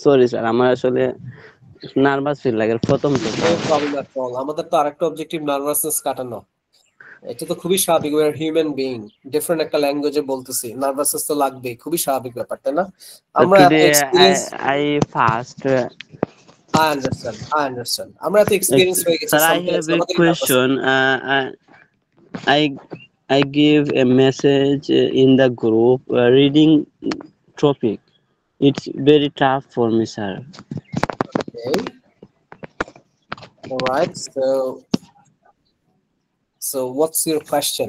sorry sir, আমার আসলে nervous feel লাগে প্রথম তো। No problem at all. আমাদের তো আরেকটা objective nervousness কাটানো, এটা তো খুবই স্বাভাবিক। We are human being, different একটা ল্যাঙ্গুয়েজে বলতেছি, নার্ভাসনেস তো লাগবেই, খুবই স্বাভাবিক ব্যাপার, তাই না? আমরা এত Today experience, I fast. I understand, আমরা এত এক্সপেরিয়েন্স হয়ে গেছি, Sir, I sometimes have a আমাদের question. I give a message in the group reading topic. It's very tough for me, sir. Okay. All right. So what's your question?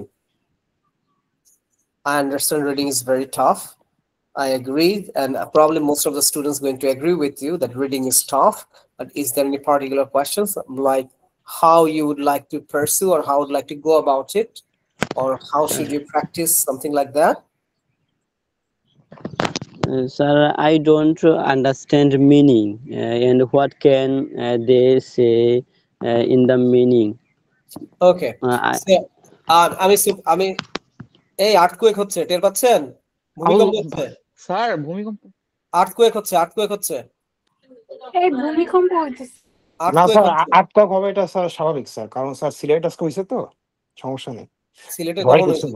I understand reading is very tough. I agree, and probably most of the students going to agree with you that reading is tough. But is there any particular questions, like how you would like to pursue, or how would like to go about it, or how should you practice, something like that? Sir, I don't understand meaning, and what can they say in the meaning? Okay. আমি এই earthquake হচ্ছে, টের পাচ্ছেন? ভূমিকম্প হচ্ছে sir, ভূমিকম্প, earthquake হচ্ছে এই ভূমিকম্প হইতেছে। না স্যার, আর্থকুয়েক হবে এটা স্যার স্বাভাবিক স্যার, কারণ স্যার সিলেট আজকে হইছে তো, সমস্যা নেই। সিলেটে কখন হইছে?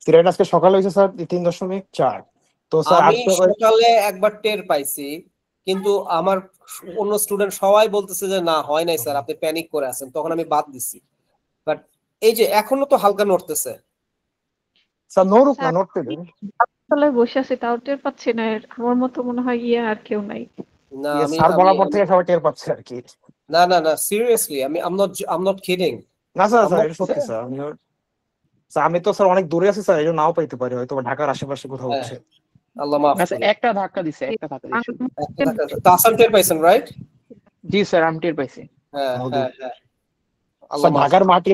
সিলেট আজকে সকালে হইছে স্যার 3.4। তো স্যার আমি সকালে একবার টের পাইছি, কিন্তু আমার অন্য স্টুডেন্ট সবাই বলতেছে যে না হয় নাই স্যার, আপনি প্যানিক করে আছেন, তখন আমি বাদ দিছি। বাট এই যে এখনো তো হালকা নড়তেছে স্যার, নড়ুক না, নড়তে দিন। আসলে বসে আছি তাও টের পাচ্ছি না, আমার মতো মনে হয় আর কেউ নাই। না আমি স্যার বলার পর থেকে সবাই টের পাচ্ছে আর কি। না সিরিয়াসলি, I'm not kidding। না স্যার, এটা সত্যি স্যার। আমি তো স্যার অনেক দূরে আছি স্যার, এই জন্য নাও পাইতে পারি, হয়তো ঢাকার আশেপাশে কোথাও হচ্ছে। আল্লাহ মাফ করুন। একটা ধাক্কা দিছে। তাসান টের পাইছেন, রাইট? জি স্যার, আমি টের পাইছি। হ্যাঁ। ঢাকার মাটি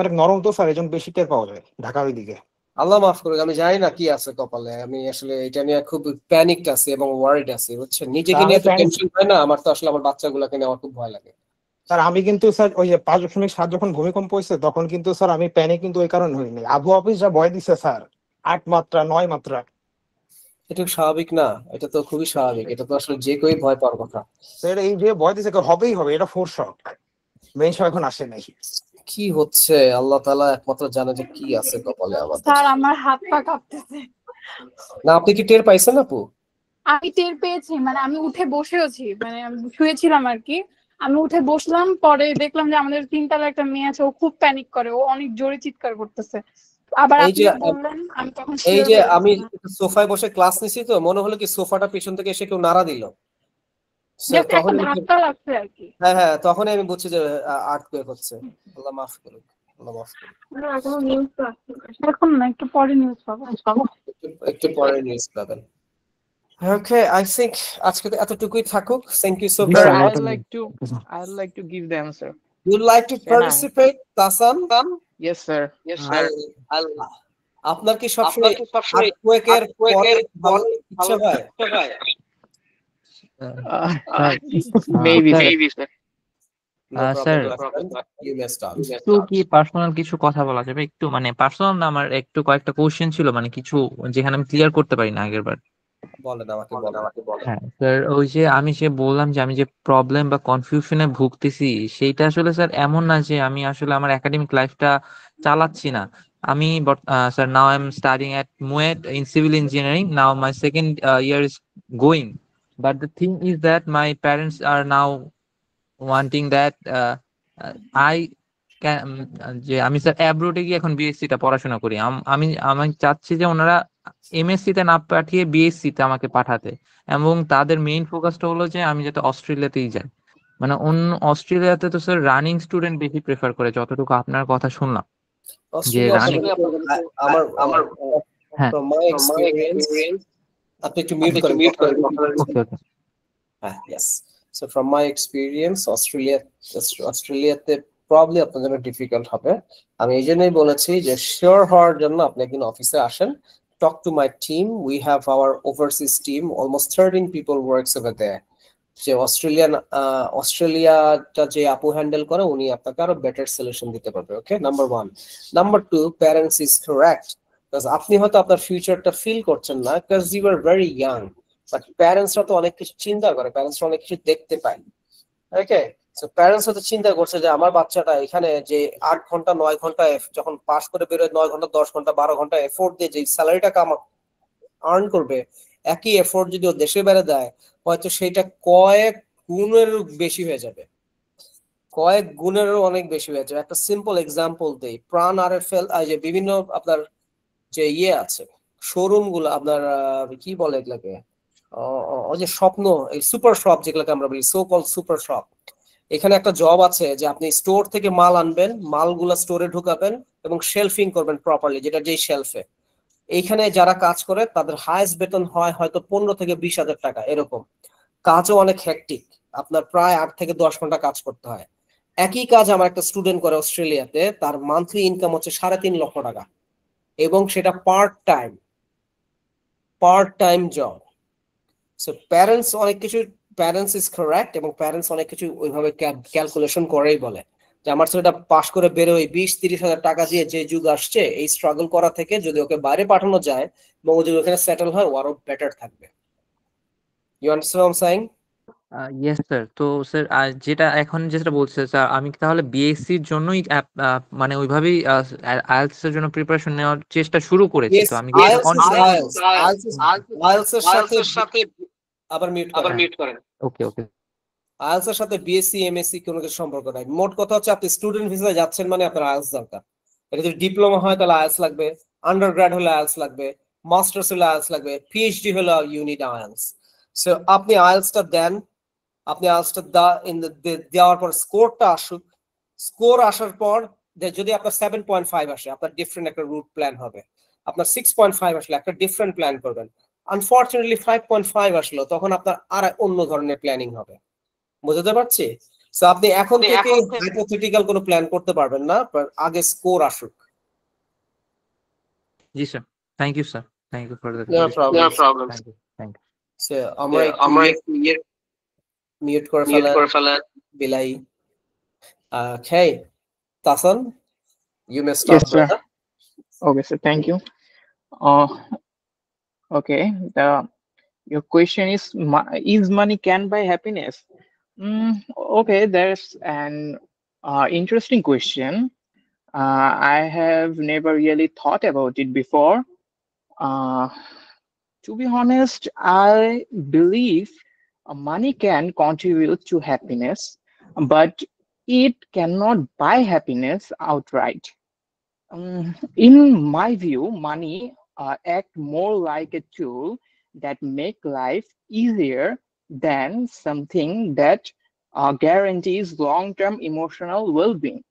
অনেক নরম তো স্যার, এই জন্য বেশি টের পাওয়া যায় ঢাকার ওইদিকে। আল্লাহ মাফ করুক, আমি জানি না কি আছে কপালে। আমি আসলে এটা নিয়ে খুব প্যানিকড আছি এবং ওয়ারিড আছি, বুঝছেন? নিজেকে নিয়ে তো টেনশন হয় না, আমার তো আসলে আমার বাচ্চাগুলোকে নিয়ে আমার খুব ভয় লাগে। স্যার আমি কিন্তু স্যার ওই যে 5.7 যখন ভূমিকম্প হয়েছে তখন কিন্তু স্যার আমি প্যানিক কিন্তু ওই কারণে হইনি। আবহাওয়া অফিস যা ভয় দিছে স্যার, 8 মাত্রা 9 মাত্রা। এটা স্বাভাবিক না? এটা তো খুবই স্বাভাবিক, এটা তো আসলে যে কেউই ভয় পাওয়ার কথা। স্যার এই যে ভয় দিছে হবেই হবে, এটা ফোর শক, মেইন শক এখন আসে নাই। কি হচ্ছে আল্লাহ তাআলা একমাত্র জানে যে কি আছে কপালে আমাদের। স্যার আমার হাত পা কাঁপতেছে। না আপনি কি টের পাইছেন আপু? আমি টের পেয়েছি, মানে আমি উঠে বসেওছি, মানে আমি শুয়েছিলাম আর কি, আমি উঠে বসলাম, পরে দেখলাম যে আমাদের 3 তলায় একটা মেয়ে আছে, ও খুব প্যানিক করে, ও অনেক জোরে চিৎকার করতেছে। আবার আপনি বললেন, আমি তখন এই যে আমি সোফায় বসে ক্লাস নিছি, তো মনে হলো কি সোফাটা পিছন থেকে এসে কেউ নাড়া দিল, তখন ধাক্কা লাগছে আর কি। হ্যাঁ তখন আমি বুঝছি যে আর্থকুয়েক হচ্ছে। আল্লাহ মাফ করুক, আল্লাহ মাফ করুক। এখন নিউজ তো এখন না, একটু পরে নিউজ পাবো, একটু পরে নিউজ পাবেন। Okay, I think আজকে এতটুকুই থাকুক। Thank you so very much. I'd like to give the answer. You'd like to participate, Tasan? Yes sir. Allah. আপনার কি সবসময় আর্থকুয়েকের পরে ভালো ইচ্ছা হয়? Maybe sir. স্যার একটু কি পার্সোনাল কিছু কথা বলা যাবে? একটু মানে পার্সোনাল না, আমার একটু কয়েকটা কোশ্চেন ছিল, মানে কিছু যেখানে আমি ক্লিয়ার করতে পারি না আগের বার। বলেন আমাকে। হ্যাঁ স্যার, ওই যে আমি বললাম যে আমি যে প্রবলেম বা কনফিউশনে ভুগতেছি, সেইটা আসলে স্যার এমন না যে আমি আসলে আমার একাডেমিক লাইফটা চালাচ্ছি না। আমি sir now I am studying at MUET in civil engineering, now my second year is going, but the thing is that my parents are now wanting that I যে আমি স্যার অ্যাব্রোডে গিয়ে এখন বিএসসি টা পড়াশোনা করি। আমি চাচ্ছি যে ওনারা এমএসসি তে না পাঠিয়ে বিএসসি তে আমাকে পাঠাতে, এবং তাদের মেইন ফোকাসটা হলো যে আমি যাতে অস্ট্রেলিয়াতেই যাই। মানে অন্য অস্ট্রেলিয়াতে তো স্যার রানিং স্টুডেন্ট বেশি প্রেফার করে, যতটুকু আপনার কথা শুনলাম যে রানিং। আমার from my experience, আপনি একটু মিউট করেন। হ্যাঁ, yes. So from my experience, অস্ট্রেলিয়াতে প্রবলি আপনার জন্য ডিফিকাল্ট হবে। আমি এই জন্যই বলেছি যে শিওর হওয়ার জন্য আপনি একদিন অফিসে আসেন, talk to my team. We have our overseas team, almost 13 people works over there. যে অস্ট্রেলিয়াটা যে আপু হ্যান্ডেল করে উনি আপনাকে আরো বেটার সলিউশন দিতে পারবে। Okay, number 1। Number 2, parents is correct, because আপনি হয়তো আপনার ফিউচারটা ফিল করছেন না because you are very young, but প্যারেন্টসরা তো অনেক কিছু চিন্তা করে, প্যারেন্টসরা অনেক কিছু দেখতে পায়। ওকে, সো প্যারেন্টস হয়তো চিন্তা করছে যে আমার বাচ্চাটা এখানে যে 8 ঘন্টা 9 ঘন্টা যখন পাস করে বেরোয় 9 ঘন্টা 10 ঘন্টা 12 ঘন্টা এফোর্ট দিয়ে যে স্যালারিটা আর্ন করবে, একই এফোর্ট যদি ও দেশে বেড়ে দেয় হয়তো সেটা কয়েক গুণের বেশি হয়ে যাবে, কয়েক গুণেরও অনেক বেশি হয়ে যাবে। একটা সিম্পল এক্সাম্পল দেই, প্রাণ আরএফএল যে বিভিন্ন আপনার যে আছে শোরুম গুলো আপনার কি বলে এগুলাকে, ওই যে স্বপ্ন এই সুপার শপ যেগুলোকে আমরা বলি, সো কল সুপার শপ, এখানে একটা জব আছে যে আপনি স্টোর থেকে মাল আনবেন, মালগুলা স্টোরে ঢুকাবেন এবং শেলফিং করবেন প্রপারলি, যেটা যেই শেলফে। এইখানে যারা কাজ করে তাদের হাইয়েস্ট বেতন হয় হয়তো 15 থেকে 20,000 টাকা এরকম। কাজও অনেক হেক্টিক, আপনার প্রায় 8 থেকে 10 ঘন্টা কাজ করতে হয়। একই কাজ আমার একটা স্টুডেন্ট করে অস্ট্রেলিয়াতে, তার মান্থলি ইনকাম হচ্ছে 3.5 লক্ষ টাকা এবং সেটা part time job. So parents অনেক কিছু, প্যারেন্টস ইজ কারেক্ট এবং প্যারেন্টস অনেক কিছু ওইভাবে ক্যালকুলেশন করেই বলে যে আমার ছেলেটা পাশ করে বেরোয় 20-30 হাজার টাকা দিয়ে যে যুগ আসছে, এই স্ট্রাগল করা থেকে যদি ওকে বাইরে পাঠানো যায় এবং ও যদি ওখানে সেটেল হয়, ও আরো বেটার থাকবে। You understand what I am saying? Yes sir. তো স্যার যেটা বলছে স্যার, আমি কি তাহলে বিএসসির জন্যই মানে ওইভাবেই আইএলটিএস এর জন্য প্রিপারেশন নেওয়ার চেষ্টা শুরু করেছি, ইয়েস, তো আমি কি আইএলটিএস এর সাথে আবার মিউট করেন। ওকে ওকে। আইএলটিএস এর সাথে বিএসসি এমএসসি কোনো কিছু সম্পর্ক নাই। মোট কথা হচ্ছে আপনি স্টুডেন্ট ভিসায় যাচ্ছেন মানে আপনার আইএলটিএস দরকার। এটা যদি ডিপ্লোমা হয় তাহলে আইএলটিএস লাগবে, আন্ডারগ্র্যাড হলে আইএলটিএস লাগবে, মাস্টার্স হলে আইএলটিএস লাগবে, পিএইচডি হলে ইউ নিড আইএলটিএস। সো আপনি আইএলটিএসটা দেন, আপনি আইএলটিএসটা দেওয়ার পর স্কোরটা আসুক, স্কোর আসার পর যদি আপনার 7.5 আসে আপনার ডিফারেন্ট একটা রুট প্ল্যান হবে, আপনার 6.5 আসলে একটা ডিফারেন্ট প্ল্যান করবেন, আনফরচুনেটলি 5.5 আসলো তখন আপনার আর অন্য ধরনের প্ল্যানিং হবে। বুঝতে পারছি? সো আপনি এখন থেকে হাইপোথেটিক্যাল কোনো প্ল্যান করতে পারবেন না, আগে স্কোর আসুক। জি sir, thank you sir, thank you for the no problem. Thank you. So আমরা মিউট করে ফেলা বিলাই। Okay, Tasan, you may start. Yes, sir. Okay, sir. Thank you. Okay. Your question is money can buy happiness? Okay, there's an interesting question. I have never really thought about it before. To be honest, I believe money can contribute to happiness, but it cannot buy happiness outright. In my view, money act more like a tool that make life easier than something that guarantees long-term emotional well-being.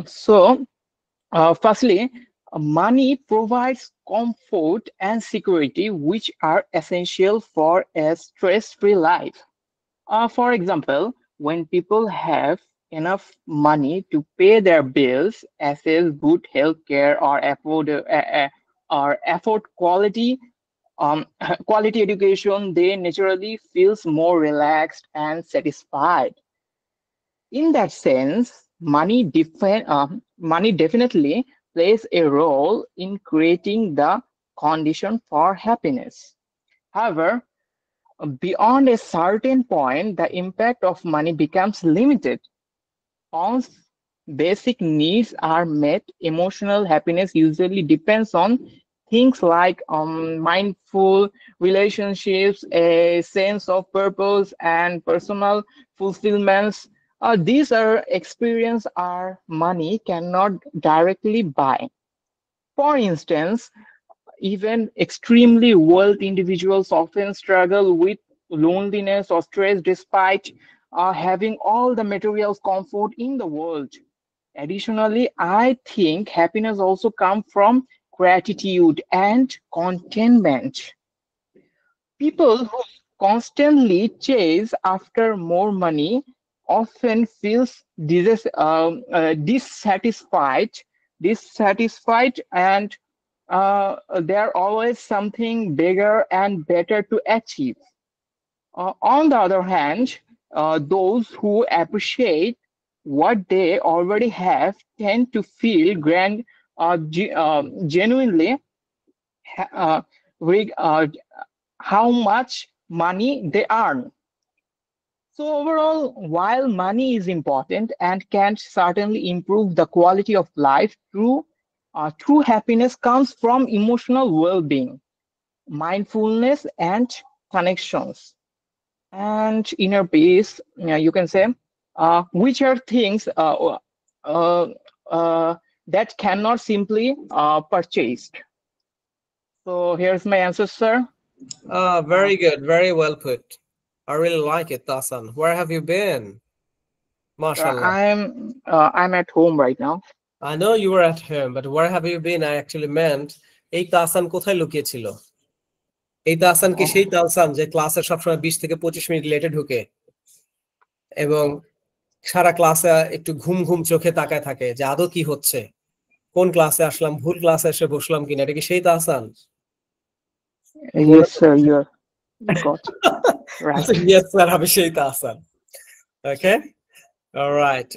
So, firstly, money provides comfort and security, which are essential for a stress-free life. For example, when people have enough money to pay their bills, access good healthcare, or afford quality education, they naturally feels more relaxed and satisfied. In that sense, money definitely plays a role in creating the condition for happiness. However, beyond a certain point, the impact of money becomes limited. Once basic needs are met, emotional happiness usually depends on things like mindful relationships, a sense of purpose, and personal fulfillments. These are experience our money cannot directly buy. For instance, even extremely wealthy individuals often struggle with loneliness or stress despite having all the material comfort in the world. Additionally, I think happiness also comes from gratitude and contentment. People who constantly chase after more money often feels dissatisfied, and there are always something bigger and better to achieve. On the other hand, those who appreciate what they already have tend to feel genuinely uh, how much money they earn. So overall, while money is important and can certainly improve the quality of life, true happiness comes from emotional well-being, mindfulness, and connections, and inner peace. You can say, which are things uh, uh, that cannot simply purchased. So here's my answer, sir. Very good, very well put. I really like it, Tasan. Where have you been? Mashallah. I'm at home right now. I know you were at home, but where have you been? I actually meant এই তাসান কোথায় লুকিয়ে ছিল? এই তাসান কি সেই তাসান যে ক্লাসে সবসময় 20 থেকে 25 মিনিট লেটে ঢুকে এবং সারা ক্লাসে একটু ঘুম ঘুম চোখে তাকায় থাকে যে আদৌ কি হচ্ছে, কোন ক্লাসে আসলাম, ভুল ক্লাসে এসে বসলাম কিনা? এটা কি সেই Tahsan? Yes sir, you got right. Yes sir, আমি সেই Tahsan. Okay, all right.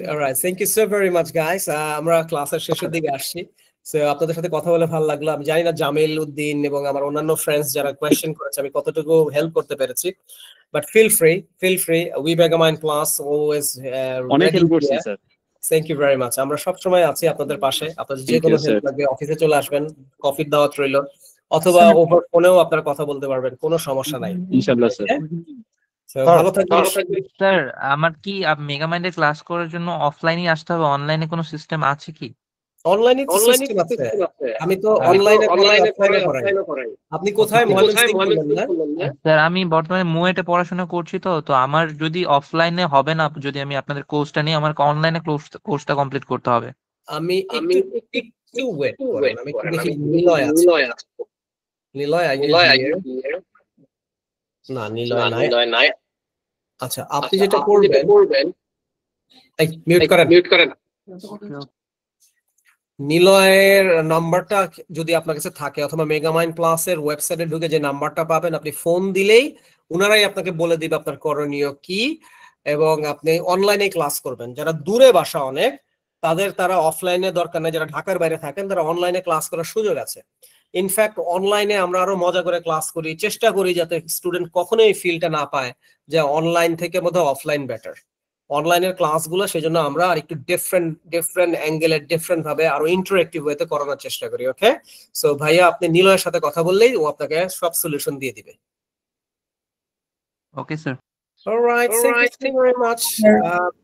Thank you so very much guys. আমরা ক্লাসের শেষের দিকে আসছি। সো আপনাদের সাথে কথা বলে ভালো লাগলো। আমি জানি না জামিল উদ্দিন এবং আমার অন্যান্য ফ্রেন্ডস যারা কোয়েশ্চেন করেছে আমি কতটুকু হেল্প করতে পেরেছি, but feel free we Megamind class always অনেক হেল্প করছেন sir. Thank you very much. আমরা সব সময় আছি আপনাদের পাশে। আপনাদের যে কোনো হেল্প লাগবে অফিসে চলে আসবেন, কফির দাওয়াত রইল, অথবা ওভার ফোনেও আপনারা কথা বলতে পারবেন, কোনো সমস্যা নাই ইনশাআল্লাহ স্যার। ভালো থাকবেন স্যার। আমার কি মেগামাইন্ডে ক্লাস করার জন্য অফলাইনে আসতে হবে, অনলাইনে কোনো সিস্টেম আছে কি? অনলাইনে তো সিস্টেম আছে, আমি তো অনলাইনে করাই। আপনি কোথায় স্যার? আমি বর্তমানে মুয়েটে পড়াশোনা করছি, তো আমার যদি অফলাইনে হবে না, যদি আমি আপনাদের কোর্সটা নিই, আমার অনলাইনে কোর্সটা কমপ্লিট করতে হবে। আমি একটু ওয়েট করেন, আমি একটু দেখি নিলয় না, নিলয় নাই। আচ্ছা, আপনি যেটা করবেন মিউট করেন। নিলয়ের নাম্বারটা যদি আপনার কাছে থাকে, অথবা মেগামাইন্ড প্লাসের ওয়েবসাইটে ঢুকে যে নাম্বারটা পাবেন, আপনি ফোন দিলেই ওনারাই আপনাকে বলে দিবে আপনার করণীয় কি, এবং আপনি অনলাইনে ক্লাস করবেন। যারা দূরে বাসা অনেক, তারা অফলাইনে দরকার নেই, যারা ঢাকার বাইরে থাকেন তারা অনলাইনে ক্লাস করার সুযোগ আছে। ইনফ্যাক্ট অনলাইনে আমরা আরো মজা করে ক্লাস করি, চেষ্টা করি যাতে স্টুডেন্ট কখনোই এই ফিলটা না পায় যে অনলাইন থেকে বোধহয় অফলাইন বেটার। অনলাইনের ক্লাসগুলো সেজন্য আমরা আর একটু ডিফারেন্ট অ্যাঙ্গেলে, ডিফারেন্ট ভাবে আরো ইন্টারেক্টিভ ওয়েতে করানোর চেষ্টা করি। ওকে, সো ভাইয়া আপনি নিলয়ের সাথে কথা বললেই ও আপনাকে সব সলিউশন দিয়ে দিবে। Okay sir. Alright, thank you very much.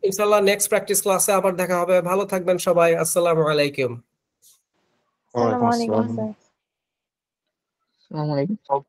ইনশাআল্লাহ নেক্সট প্র্যাকটিস ক্লাসে আবার দেখা হবে। ভালো থাকবেন সবাই। আসসালামু আলাইকুম। আসসালামু আলাইকুম স্যার। Assalamu alaikum.